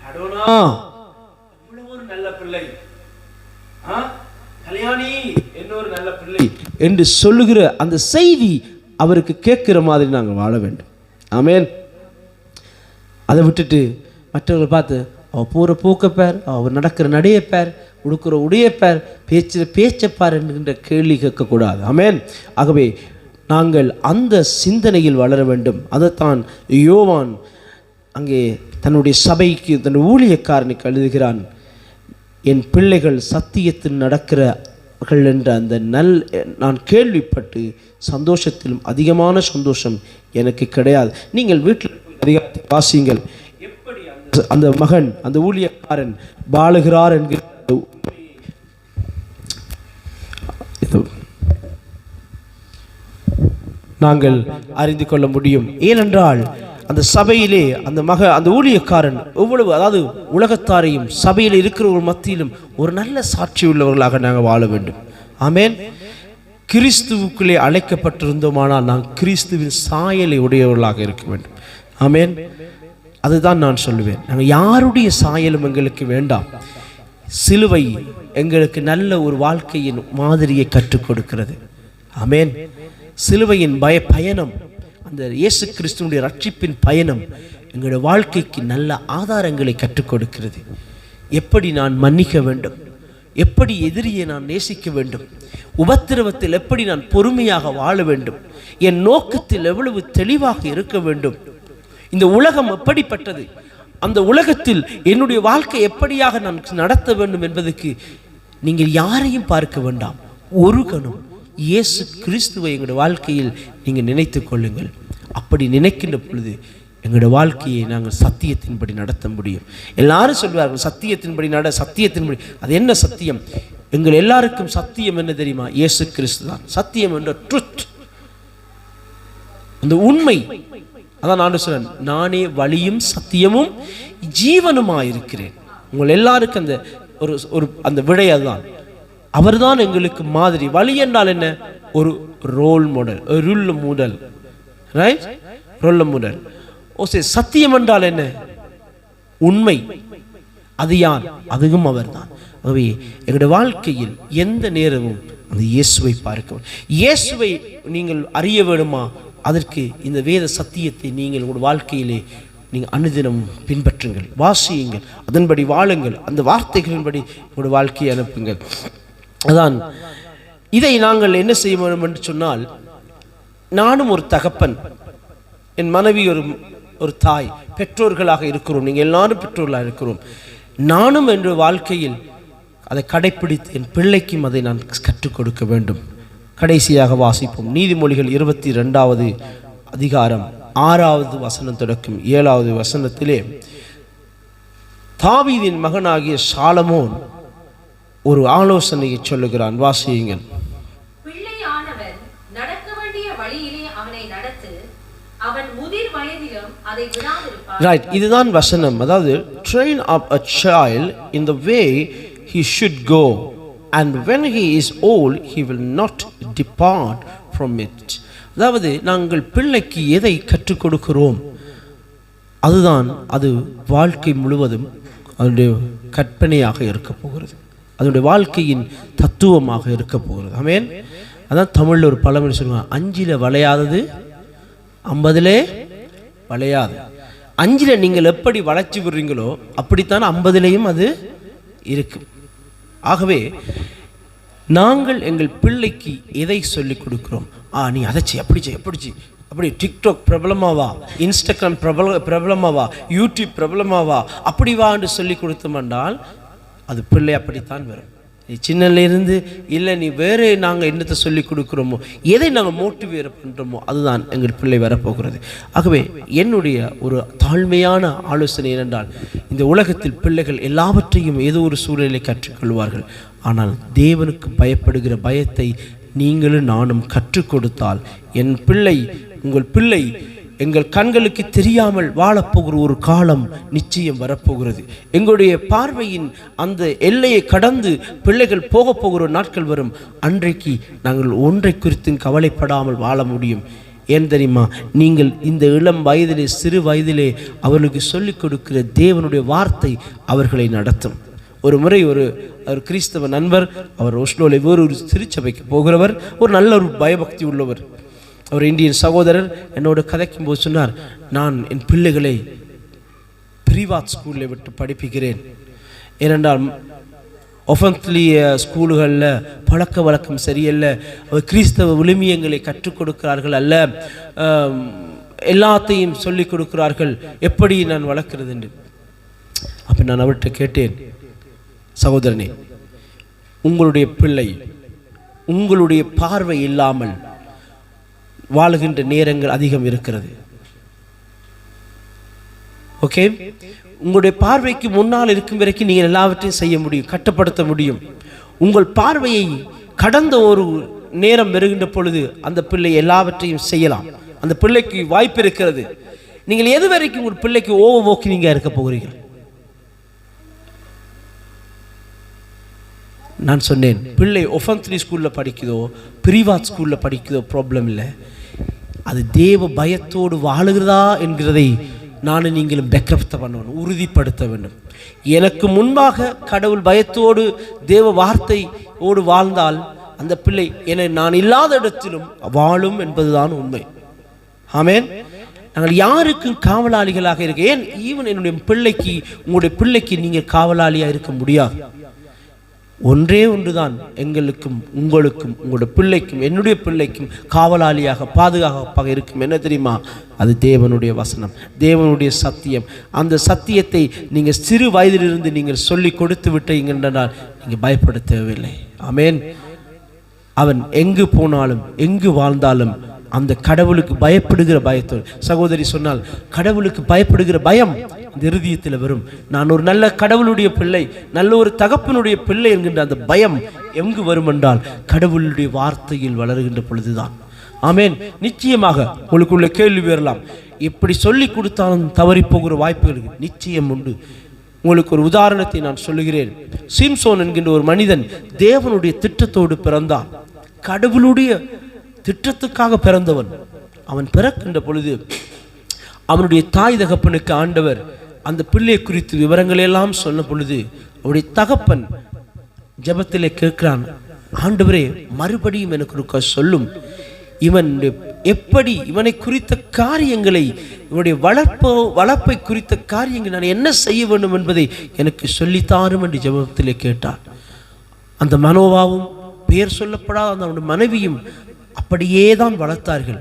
அடோனா இவ்வளவு ஒரு நல்ல பிள்ளை, கல்யாணி இன்னொரு நல்ல பிள்ளை என்று சொல்லுகிற அந்த செய்தி அவருக்கு கேட்கிற மாதிரி நாங்கள் வாழ வேண்டும். ஆமேன். அதை விட்டுட்டு மற்றவர்கள் பார்த்து அவள் போகிற போக்கப்பேர், அவர் நடக்கிற நடையப்பார், உடுக்கிற உடையப்பார், பேச்சப்பார் என்கின்ற கேள்வி கேட்கக்கூடாது. ஆமேன். ஆகவே நாங்கள் அந்த சிந்தனையில் வளர வேண்டும். அதைத்தான் யோவான் அங்கே தன்னுடைய சபைக்கு தன் ஊழியக்காரனுக்கு எழுதுகிறான், என் பிள்ளைகள் சத்தியத்தில் நடக்கிறார்கள் என்ற அந்த நான் கேள்விப்பட்டு சந்தோஷத்திலும் அதிகமான சந்தோஷம் எனக்கு கிடையாது. நீங்கள் வீட்டில் அதிகாரத்தை வாசியுங்கள், எப்படி அந்த மகன் அந்த ஊழியக்காரன் வாழுகிறார் என்கிற நாங்கள் அறிந்து கொள்ள முடியும். ஏனென்றால் அந்த சபையிலே அந்த ஊழியக்காரன் எவ்வளவு, அதாவது உலகத்தாரையும் சபையில் இருக்கிற ஒரு மத்தியிலும் ஒரு நல்ல சாட்சி உள்ளவர்களாக நாங்கள் வாழ வேண்டும். ஆமேன். கிறிஸ்துவுக்குள்ளே அழைக்கப்பட்டிருந்தோமானால் நாங்கள் கிறிஸ்துவின் சாயலை உடையவர்களாக இருக்க வேண்டும். ஆமேன். அதுதான் நான் சொல்லுவேன். நாங்கள் யாருடைய சாயலும் எங்களுக்கு வேண்டாம். சிலுவை எங்களுக்கு நல்ல ஒரு வாழ்க்கையின் மாதிரியை கற்றுக் கொடுக்கிறது. ஆமேன். சிலுவையின் பயணம், அந்த இயேசு கிறிஸ்துவனுடைய ரட்சிப்பின் பயணம் எங்களுடைய வாழ்க்கைக்கு நல்ல ஆதாரங்களை கற்றுக் கொடுக்கிறது. எப்படி நான் மன்னிக்க வேண்டும், எப்படி எதிரியை நான் நேசிக்க வேண்டும், உபத்திரவத்தில் எப்படி நான் பொறுமையாக வாழ வேண்டும், என் நோக்கத்தில் எவ்வளவு தெளிவாக இருக்க வேண்டும், இந்த உலகம் எப்படிப்பட்டது, அந்த உலகத்தில் என்னுடைய வாழ்க்கை எப்படியாக நான் நடத்த வேண்டும் என்பதற்கு நீங்கள் யாரையும் பார்க்க வேண்டாம். ஒரு கணம் இயேசு கிறிஸ்துவை எங்களுடைய வாழ்க்கையில் நீங்கள் நினைத்து கொள்ளுங்கள். அப்படி நினைக்கின்ற பொழுது எங்களுடைய வாழ்க்கையை நாங்கள் சத்தியத்தின்படி நடத்த முடியும். எல்லாரும் சொல்வார்கள் சத்தியத்தின்படி சத்தியத்தின்படி. அது என்ன சத்தியம்? எங்கள் எல்லாருக்கும் சத்தியம் என்ன தெரியுமா? இயேசு கிறிஸ்து தான் சத்தியம் என்ற ட்ருத், அந்த உண்மை. அதான் நான் சொல்றேன், நானே வழியும் சத்தியமும் ஜீவனுமாயிருக்கிறேன். உங்கள் எல்லாருக்கும் அந்த ஒரு அந்த விடை அதுதான். அவர்தான் எங்களுக்கு மாதிரி. வழி என்றால் என்ன? ஒரு ரோல் மாடல், ஒரு role model, right? Role model. சத்தியம் என்றால் என்ன? உண்மை. அது யார்? அதுவும் அவர்தான். ஆகவே எங்களுடைய வாழ்க்கையில் எந்த நேரமும் அந்த இயேசுவை பார்க்க, இயேசுவை நீங்கள் அறிய வேண்டுமா? அதற்கு இந்த வேத சத்தியத்தை நீங்கள் உங்களுடைய வாழ்க்கையிலே நீங்கள் அனுதினம் பின்பற்றுங்கள், வாசியுங்கள், அதன்படி வாழுங்கள், அந்த வார்த்தைகளின்படி உங்களுடைய வாழ்க்கையை அனுப்புங்கள். அதான் இதை நாங்கள் என்ன செய்ய வேண்டும் என்று சொன்னால், நானும் ஒரு தகப்பன், என் மனைவி ஒரு தாய், பெற்றோர்களாக இருக்கிறோம். நீங்கள் எல்லாரும் பெற்றோர்களாக இருக்கிறோம். நானும் என்ற வாழ்க்கையில் அதை கடைப்பிடித்து என் பிள்ளைக்கும் அதை நான் கற்றுக் கொடுக்க வேண்டும். கடைசியாக வாசிப்போம். நீதிமொழிகள் 22வது அதிகாரம் 6வது வசனம் தொடக்கம் 7வது வசனத்திலே தாவீதின் மகனாகிய சாலமோன் ஒரு ஆலோசனையை சொல்லுகிறான். வாசியுங்கள். பிள்ளையானவன் நடக்க வேண்டிய வழியிலே அவனை நடத்து, அவன் முதிர் வயதிலும் அதை விடாதிருப்பான். ரைட், இதுதான் வசனம். அதாவது train up a child in the way he should go, and when he is old he will not depart from it. அதாவது நாங்கள் பிள்ளைக்கு எதை கற்றுக் கொடுக்கிறோம், அதுதான் அது வாழ்க்கை முழுவதும் அதனுடைய கற்பனையாக இருக்க போகிறது, அதனுடைய வாழ்க்கையின் தத்துவமாக இருக்க போகிறது. ஆமென். அதான் தமிழில் ஒரு பழமொழி சொல்லுவாங்க, 5ல் வளையாதது 50லே வளையாது. 5ல் நீங்கள் எப்படி வளைச்சி விடுறீங்களோ அப்படித்தான் 50லேயும் அது இருக்கு. ஆகவே நாங்கள் எங்கள் பிள்ளைக்கு எதை சொல்லிக் கொடுக்கிறோம்? நீ அதை செய், அப்படி செய், எப்படி செய், அப்படி டிக்டாக் பிரபலமாவா, இன்ஸ்டாகிராம் பிரபலமாவா, யூடியூப் பிரபலமாவா, அப்படி வா என்று சொல்லி கொடுத்தோம்னால் அது பிள்ளை அப்படித்தான் வரும். நீ சின்னலேருந்து இல்லை, நீ வேறு நாங்கள் என்னத்தை சொல்லி கொடுக்குறோமோ, எதை நாங்கள் மோட்டிவேட் பண்ணுறோமோ அதுதான் எங்கள் பிள்ளை வரப்போகிறது. ஆகவே என்னுடைய ஒரு தாழ்மையான ஆலோசனை என்னென்றால், இந்த உலகத்தில் பிள்ளைகள் எல்லாவற்றையும் ஏதோ ஒரு சூழ்நிலை கற்றுக்கொள்வார்கள். ஆனால் தேவனுக்கு பயப்படுகிற பயத்தை நீங்களும் நானும் கற்றுக் கொடுத்தால், என் பிள்ளை, உங்கள் பிள்ளை எங்கள் கண்களுக்கு தெரியாமல் வாழப்போகிற ஒரு காலம் நிச்சயம் வரப்போகிறது. எங்களுடைய பார்வையின் அந்த எல்லையை கடந்து பிள்ளைகள் போக போகிற நாட்கள் வரும். அன்றைக்கு நாங்கள் ஒன்றை குறித்தும் கவலைப்படாமல் வாழ முடியும். ஏன் தெரியுமா? நீங்கள் இந்த இளம் வயதிலே, சிறு வயதிலே அவர்களுக்கு சொல்லிக் கொடுக்கிற தேவனுடைய வார்த்தை அவர்களை நடத்தும். ஒரு முறை ஒரு கிறிஸ்தவ நண்பர், அவர் ஓஸ்லோவில் வேறு ஒரு திருச்சபைக்கு போகிறவர், ஒரு நல்ல ஒரு பயபக்தி உள்ளவர், ஒரு இந்தியன் சகோதரர் என்னோட கதைக்கும் போது சொன்னார், நான் என் பிள்ளைகளை பிரிவாத் ஸ்கூலில் விட்டு படிப்பிக்கிறேன். ஏனென்றால் ஒஃபன்ஸ்லி ஸ்கூல்களில் பழக்க வழக்கம் சரியல்ல, கிறிஸ்தவ விழுமியங்களை கற்றுக் கொடுக்கிறார்கள் அல்ல, எல்லாத்தையும் சொல்லிக் கொடுக்கிறார்கள், எப்படி நான் வளர்க்கிறது என்று. அப்போ நான் அவர்கிட்ட கேட்டேன், சகோதரனே, உங்களுடைய பிள்ளை உங்களுடைய பார்வை இல்லாமல் வாழுகின்ற நேரங்கள் அதிகம் இருக்கிறது. ஓகே, உங்களுடைய பார்வைக்கு முன்னால் இருக்கும் வரைக்கும் நீங்கள் எல்லாவற்றையும் செய்ய முடியும், கட்டுப்படுத்த முடியும். உங்கள் பார்வையை கடந்த ஒரு நேரம் வருகின்ற பொழுது அந்த பிள்ளை எல்லாவற்றையும் செய்யலாம். அந்த பிள்ளைக்கு வாய்ப்பு இருக்கிறது. நீங்கள் எது வரைக்கும் உங்கள் பிள்ளைக்கு ஓவர்வாக்கிங் இருக்க போகிறீர்கள்? நான் சொன்னேன், பிள்ளை ஒஃபன்ஸ்லி ஸ்கூலில் படிக்குதோ பிரிவாத் ஸ்கூலில் படிக்குதோ ப்ராப்ளம் இல்லை, அது தேவ பயத்தோடு வாழுகிறதா என்கிறதை நானும் நீங்களும் பெக்கப்த பண்ணணும், உறுதிப்படுத்த வேண்டும். எனக்கு முன்பாக கடவுள் பயத்தோடு தேவ வார்த்தையோடு வாழ்ந்தால் அந்த பிள்ளை என நான் இல்லாத இடத்திலும் வாழும் என்பதுதான் உண்மை. ஆமென். நாங்கள் யாருக்கும் காவலாளிகளாக இருக்க, ஏன் ஈவன் என்னுடைய பிள்ளைக்கு, உங்களுடைய பிள்ளைக்கு நீங்கள் காவலாளியாக இருக்க முடியாது. ஒன்றே ஒன்றுதான் எங்களுக்கும் உங்களுக்கும் உங்களுடைய பிள்ளைக்கும் என்னுடைய பிள்ளைக்கும் காவலாளியாக பாதுகாப்பாக இருக்கும். என்ன தெரியுமா? அது தேவனுடைய வசனம், தேவனுடைய சத்தியம். அந்த சத்தியத்தை நீங்கள் சிறு வயதிலிருந்து நீங்கள் சொல்லி கொடுத்து விட்டீங்கன்றால் நீங்கள் பயப்பட தேவையில்லை. ஆமென். அவன் எங்கு போனாலும் எங்கு வாழ்ந்தாலும் அந்த கடவுளுக்கு பயப்படுகிற பயத்தோடு, சகோதரி சொன்னால் கடவுளுக்கு பயப்படுகிற பயம் இந்த இருதயத்தில் வரும். நான் ஒரு நல்ல கடவுளுடைய பிள்ளை, நல்ல ஒரு தகப்பனுடைய பிள்ளை என்கின்ற அந்த பயம் எங்கு வரும் என்றால் கடவுளுடைய வார்த்தையில் வளருகின்ற பொழுதுதான். ஆமென். நிச்சயமாக உங்களுக்குள்ள கேள்வி வரலாம், இப்படி சொல்லி கொடுத்தாலும் தவறி போகிற வாய்ப்புகள் நிச்சயம் உண்டு. உங்களுக்கு ஒரு உதாரணத்தை நான் சொல்லுகிறேன். சிம்சோன் என்கின்ற ஒரு மனிதன் தேவனுடைய திட்டத்தோடு பிறந்தான். கடவுளுடைய திட்டத்துக்காக பிறந்தவன். அவன் பிறக்கின்ற பொழுது அவனுடைய தாய் தகப்பனுக்கு ஆண்டவர் அந்த பிள்ளை குறித்து விவரங்கள் எல்லாம் சொன்ன பொழுது அவருடைய தகப்பன் ஜெபத்திலே கேட்கிறான், ஆண்டவரே மறுபடியும் எனக்கு சொல்லும், இவன் எப்படி இவனை குறித்த காரியங்களை, இவனுடைய வளர்ப்பை குறித்த காரியங்கள் நான் என்ன செய்ய வேண்டும் என்பதை எனக்கு சொல்லித்தாரும் என்று ஜெபத்திலே கேட்டான். அந்த மனோவாவும் பெயர் சொல்லப்படாத அந்த மனைவியும் அப்படியே தான் வளர்த்தார்கள்.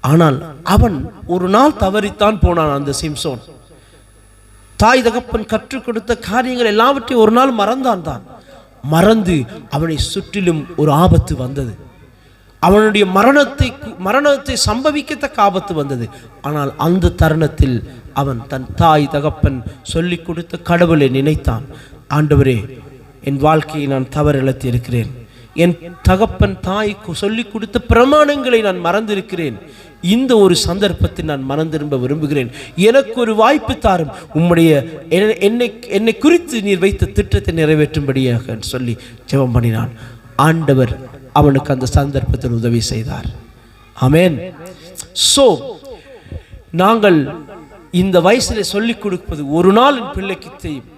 ஆனால் அவன் ஒரு நாள் தவறித்தான் போனான். அந்த சிம்சோன் தாய் தகப்பன் கற்றுக் கொடுத்த காரியங்கள் எல்லாவற்றையும் ஒரு நாள் மறந்து அவனை சுற்றிலும் ஒரு ஆபத்து வந்தது. அவனுடைய மரணத்தை சம்பவிக்கத்தக்க ஆபத்து வந்தது. ஆனால் அந்த தருணத்தில் அவன் தன் தாய் தகப்பன் சொல்லிக் கொடுத்த கடவுளை நினைத்தான். ஆண்டவரே, என் வாழ்க்கையை நான் தவறிழத்தி இருக்கிறேன். என் தகப்பன் தாய்க்கு சொல்லிக் கொடுத்த பிரமாணங்களை நான் மறந்திருக்கிறேன். இந்த ஒரு சந்தர்ப்பத்தில் நான் மனம் திரும்ப விரும்புகிறேன். எனக்கு ஒரு வாய்ப்பு தாரும். உம்முடைய என்னை குறித்து நீர் வைத்த திட்டத்தை நிறைவேற்றும்படியாக சொல்லி ஜெபம் பண்ணினான். ஆண்டவர் அவனுக்கு அந்த சந்தர்ப்பத்தில் உதவி செய்தார். ஆமென். சோ நாங்கள் இந்த வயசில் சொல்லிக் கொடுப்பது ஒரு நாள் என் பிள்ளைக்கு செய்யும்.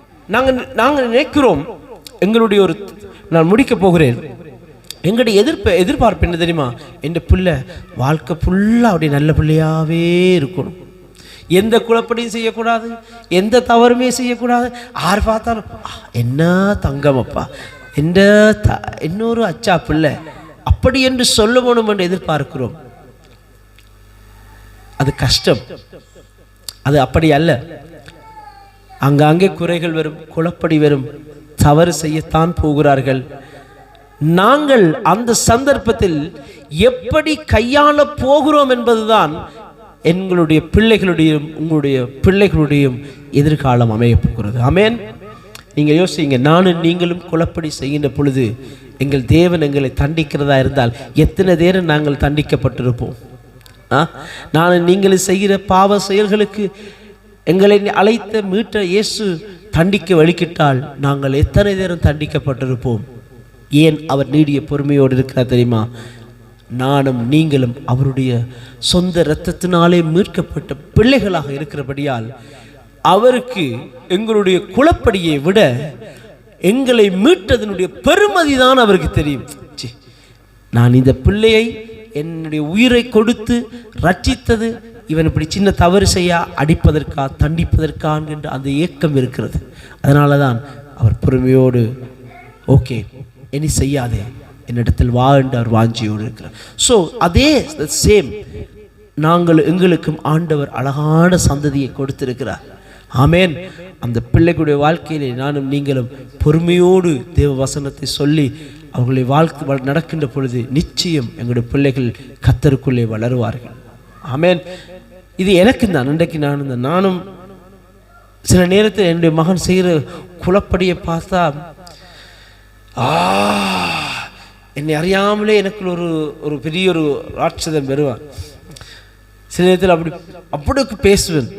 நாங்கள் நினைக்கிறோம், எங்களுடைய ஒரு, நான் முடிக்க போகிறேன், எங்களுடைய எதிர்பார்ப்பு என்ன தெரியுமா? என் பிள்ளை வாழ்க்கை ஃபுல்லாக அப்படி நல்ல பிள்ளையாகவே இருக்கணும், எந்த குழப்படியும் செய்யக்கூடாது, எந்த தவறுமே செய்யக்கூடாது. யார் பார்த்தாலும் என்ன தங்கமப்பா, இன்னொரு அச்சா பிள்ளை அப்படி என்று சொல்ல வேணும் என்று எதிர்பார்க்கிறோம். அது கஷ்டம். அது அப்படி அல்ல. அங்கங்கே குறைகள் வரும், குழப்படி வரும், தவறு செய்யத்தான் போகிறார்கள். நாங்கள் அந்த சந்தர்ப்பத்தில் எப்படி கையாள போகிறோம் என்பதுதான் எங்களுடைய பிள்ளைகளுடையும் உங்களுடைய பிள்ளைகளுடையும் எதிர்காலம் அமைய போகிறது. ஆமென். நீங்கள் யோசிங்க, நானும் நீங்களும் குழப்படி செய்கின்ற பொழுது எங்கள் தேவன் எங்களை தண்டிக்கிறதா இருந்தால் எத்தனை நேரம் நாங்கள் தண்டிக்கப்பட்டிருப்போம். நானும் நீங்களும் செய்கிற பாவ செயல்களுக்கு எங்களை அழைத்த மீட்ட இயேசு தண்டிக்க வழிக்கிட்டால் நாங்கள் எத்தனை நேரம் தண்டிக்கப்பட்டிருப்போம். ஏன் அவர் நீடிய பொறுமையோடு இருக்கிறார் தெரியுமா? நானும் நீங்களும் அவருடைய சொந்த இரத்தத்தினாலே மீட்கப்பட்ட பிள்ளைகளாக இருக்கிறபடியால் அவருக்கு எங்களுடைய குலப்படியை விட எங்களை மீட்டதனுடைய பெருமதி தான் அவருக்கு தெரியும். நான் இந்த பிள்ளையை என்னுடைய உயிரை கொடுத்து ரட்சித்தது இவன் இப்படி சின்ன தவறு செய்ய அடிப்பதற்கா தண்டிப்பதற்கா என்கின்ற அந்த ஏக்கம் இருக்கிறது. அதனால தான் அவர் பொறுமையோடு ஓகே இனி செய்யாதே என்னிடத்தில் வா என்று அவர் வாஞ்சியோடு இருக்கிறார். ஸோ அதே சேம் எங்களுக்கும் ஆண்டவர் அழகான சந்ததியை கொடுத்திருக்கிறார். ஆமேன். அந்த பிள்ளைகளுடைய வாழ்க்கையிலே நானும் நீங்களும் பொறுமையோடு தேவ வசனத்தை சொல்லி அவர்களை வாழ்க்கை நடக்கின்ற பொழுது நிச்சயம் எங்களுடைய பிள்ளைகள் கர்த்தருக்குள்ளே வளருவார்கள். ஆமேன். இது எனக்கு தான். இன்றைக்கு நானும் சில நேரத்தில் என்னுடைய மகன் செய்கிற குழப்படியை பார்த்தா என்னை அறியாமலே எனக்கு ஒரு பெரிய ஒரு ராட்சதம் வருவான். சில நேரத்தில் அப்படி பேசுவேன்.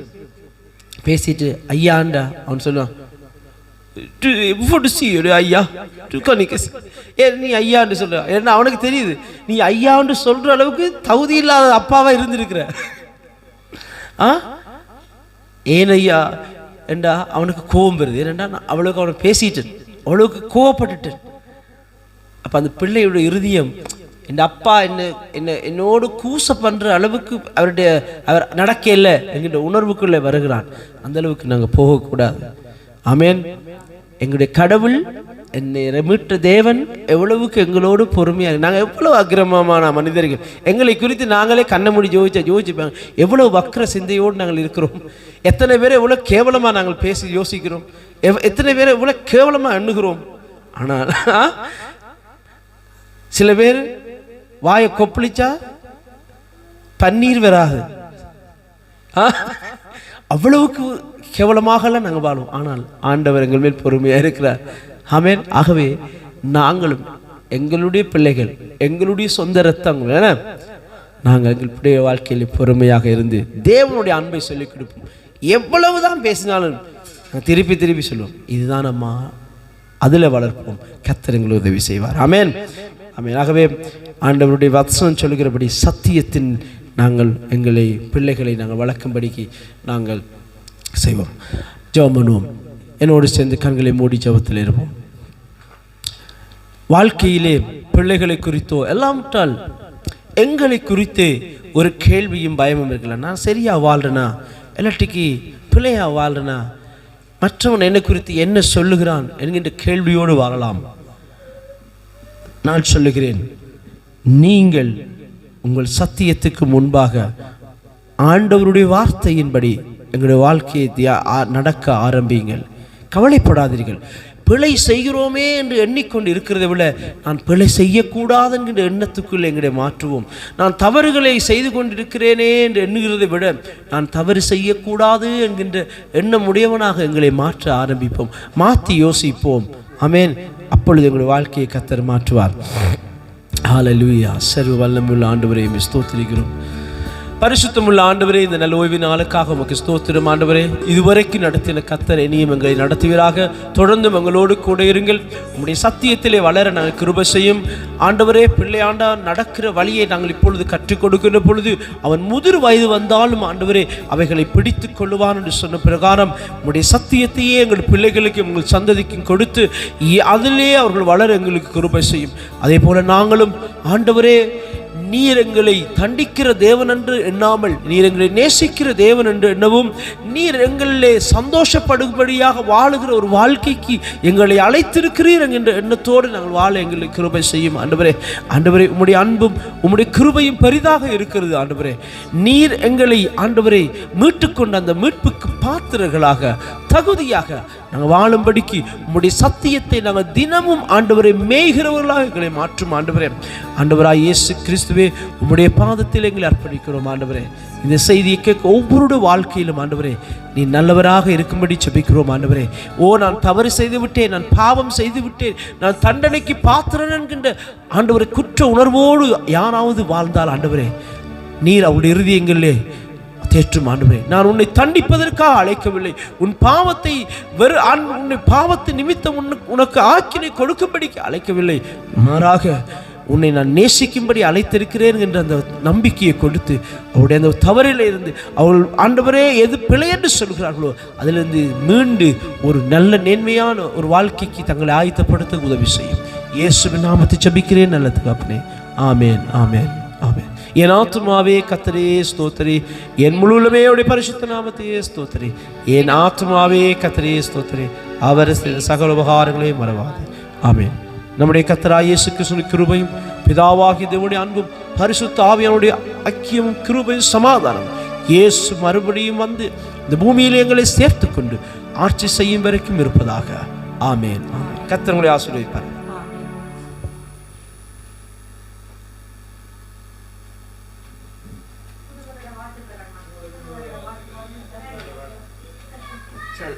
பேசிட்டு ஐயாண்டா அவன் சொல்லுவான், ஐயா நீ ஐயான்னு சொல்ற. ஏன்னா அவனுக்கு தெரியுது நீ ஐயான்னு சொல்ற அளவுக்கு தகுதி இல்லாத அப்பாவா இருந்திருக்கிற. ஏன் ஐயா என்றா அவனுக்கு கோபம் வருது. ஏனெண்டா அவளுக்கு அவனை பேசிட்டேன், அவளுக்கு கோவப்பட்டுட்டேன். அப்போ அந்த பிள்ளையோட இருதயம் என் அப்பா என்னோடு கூச பண்ணுற அளவுக்கு அவர் நடக்க இல்லை என்கின்ற உணர்வுக்குள்ளே வருகிறான். அந்த அளவுக்கு நாங்கள் போகக்கூடாது. ஆமேன். எங்களுடைய கடவுள் என்னை மீட்ட தேவன் எவ்வளவுக்கு எங்களோடு பொறுமையாக, நாங்கள் எவ்வளவு அக்கிரமமான மனிதர்கள், எங்களை குறித்து நாங்களே கண்ண மூடி யோசிப்பாங்க, எவ்வளவு வக்ர சிந்தையோடு நாங்கள் இருக்கிறோம், எத்தனை பேரை எவ்வளோ கேவலமாக நாங்கள் பேசி யோசிக்கிறோம், எத்தனை பேரை எவ்வளோ கேவலமாக எண்ணுகிறோம். ஆனால் சில பேர் வாயை கொப்பளிச்சா பன்னீர் வராது, அவ்வளவுக்கு கேவலமாகலாம் நாங்கள் வாழும். ஆனால் ஆண்டவர் எங்கள் மேல் பொறுமையாக இருக்கிறார். ஆமென். ஆகவே நாங்களும் எங்களுடைய பிள்ளைகள், எங்களுடைய சொந்த ரத்தங்கள், நாங்கள் எங்களுடைய வாழ்க்கையில் பொறுமையாக இருந்து தேவனுடைய அன்பை சொல்லிக் கொடுப்போம். எவ்வளவுதான் பேசினாலும் திருப்பி திருப்பி சொல்லுவோம், இதுதான் அம்மா, அதில் வளர்ப்போம். கர்த்தர் எங்களுக்கு உதவி செய்வார். ஆமென், ஆமென். ஆகவே ஆண்டவருடைய வசனம் சொல்லுகிறபடி சத்தியத்தின் நாங்கள் எங்களை பிள்ளைகளை நாங்கள் வளர்க்கும்படிக்கு நாங்கள் செய்வோம். ஜெபம் பண்ணுவோம். என்னோடு சேர்ந்து கண்களை மூடி ஜெபத்தில் இருப்போம். வாழ்க்கையிலே பிள்ளைகளை குறித்தோ எல்லாவற்றால் எங்களை குறித்து ஒரு கேள்வியும் பயமும் இருக்கலாம். நான் சரியா வாழ்றேனா, இல்லாட்டிக்கு பிள்ளையா வாழ்றேனா, மற்றவன் என்னை குறித்து என்ன சொல்லுகிறான் என்கின்ற கேள்வியோடு வாழலாம். நான் சொல்லுகிறேன், நீங்கள் உங்கள் சத்தியத்துக்கு முன்பாக ஆண்டவருடைய வார்த்தையின்படி எங்களுடைய வாழ்க்கையை நடக்க ஆரம்பியுங்கள். கவலைப்படாதீர்கள். பிழை செய்கிறோமே என்று எண்ணிக்கொண்டு இருக்கிறதை விட நான் பிழை செய்யக்கூடாது என்கின்ற எண்ணத்துக்குள் எங்களை மாற்றுவோம். நான் தவறுகளை செய்து கொண்டிருக்கிறேனே என்று எண்ணுகிறதை விட நான் தவறு செய்யக்கூடாது என்கின்ற எண்ணம் உடையவனாக எங்களை மாற்ற ஆரம்பிப்போம். மாற்றி யோசிப்போம். ஆமென். அப்பொழுது எங்களுடைய வாழ்க்கையை கர்த்தர் மாற்றுவார். ஹல்லேலூயா. சர்வ வல்லமையுள்ள ஆண்டவரே ஸ்தோத்திரிக்கிறோம். பரிசுத்தமுள்ள ஆண்டவரே, இந்த நல்ல ஓய்வு நாளுக்காக உமக்கு ஸ்தோத்திரம் ஆண்டவரே. இதுவரைக்கும் நடத்தின கர்த்தர் இனியும் எங்களை நடத்துவீராக. தொடர்ந்து எங்களோடு கூட இருங்கள். உம்முடைய சத்தியத்திலே வளர நாங்கள் கிருபை செய்யும் ஆண்டவரே. பிள்ளையாண்டா நடக்கிற வழியை நாங்கள் இப்பொழுது கற்றுக் கொடுக்கின்ற பொழுது அவன் முதிர் வயது வந்தாலும் ஆண்டவரே அவைகளை பிடித்து கொள்ளுவான் என்று சொன்ன பிரகாரம் உம்முடைய சத்தியத்தையே எங்கள் பிள்ளைகளுக்கு உங்கள் சந்ததிக்கும் கொடுத்து அதிலே அவர்கள் வளர எங்களுக்கு கிருபை செய்யும். அதே போல நாங்களும் ஆண்டவரே, நீர் எங்களை தண்டிக்கிற தேவன் என்று எண்ணாமல் நீர் எங்களை நேசிக்கிற தேவன் என்று எண்ணவும், நீர் எங்களிலே சந்தோஷப்படும்படியாக வாழுகிற ஒரு வாழ்க்கைக்கு எங்களை அழைத்திருக்கிறீர் என்கின்ற எண்ணத்தோடு நாங்கள் வாழ எங்களுக்கு கிருபை செய்யும் ஆண்டவரே. ஆண்டவரே, உம்முடைய அன்பும் உம்முடைய கிருபையும் பெரிதாக இருக்கிறது ஆண்டவரே. நீர் எங்களை ஆண்டவரை மீட்டுக்கொண்ட அந்த மீட்புக்கு பாத்திரர்களாக தகுதியாக நாங்கள் வாழும்படிக்கு உம்முடைய சத்தியத்தை நாங்கள் தினமும் ஆண்டவரை மேய்கிறவர்களாக எங்களை மாற்றும் ஆண்டவரே. ஆண்டவராய் இயேசு கிறிஸ்துவே, உம்முடைய பாதத்தில் எங்களை அர்ப்பணிக்கிறோம் ஆண்டவரே. இந்த செய்தியை கேட்க ஒவ்வொரு வாழ்க்கையிலும் ஆண்டவரே நீ நல்லவராக இருக்கும்படி ஜெபிக்கிறோம் ஆண்டவரே. நான் தவறு செய்து விட்டேன், நான் பாவம் செய்து விட்டேன், நான் தண்டனைக்கு பாத்திரன் என்கின்ற ஆண்டவரை குற்ற உணர்வோடு யாராவது வாழ்ந்தால் ஆண்டவரே நீர் அவருடைய இருதயங்களிலே தேற்றும் ஆண்டவரே. நான் உன்னை தண்டிப்பதற்காக அழைக்கவில்லை, உன் பாவத்தை உன்னை பாவத்தை நிமித்தம் உனக்கு ஆக்கினை கொடுக்கும்படி அழைக்கவில்லை, மாறாக உன்னை நான் நேசிக்கும்படி அழைத்திருக்கிறேன் என்ற அந்த நம்பிக்கையை கொடுத்து அவருடைய அந்த தவறில் இருந்து அவள் ஆண்டவரே எது பிழை என்று சொல்கிறார்களோ அதிலிருந்து மீண்டு ஒரு நல்ல நேர்மையான ஒரு வாழ்க்கைக்கு தங்களை ஆயத்தப்படுத்த உதவி செய்யும். இயேசுவின் நாமத்தை ஜெபிக்கிறேன் நல்ல தகப்பனே. ஆமேன், ஆமேன், ஆமேன். என் ஆத்துமாவே கர்த்தரே ஸ்தோத்திரி, என் முழுவதுமே அவருடைய பரிசுத்த நாமத்தையே ஸ்தோத்திரி. என் ஆத்துமாவே கர்த்தரே ஸ்தோத்திரி, அவர் சகல உபகாரங்களையும் மறவாது. ஆமேன். நம்முடைய கர்த்தராகிய இயேசு கிறிஸ்துவின் கிருபையும் பிதாவாகிய தேவனுடைய அன்பும் பரிசுத்த ஆவியானுடைய ஐக்கியமும் கிருபையும் சமாதானம் இயேசு மறுபடியும் வந்து இந்த பூமியில் எங்களை சேர்த்து கொண்டு ஆட்சி செய்யும் வரைக்கும் இருப்பதாக. ஆமேன், ஆமேன். கர்த்தர் உங்களை ஆசீர்வதிப்பார். சரி.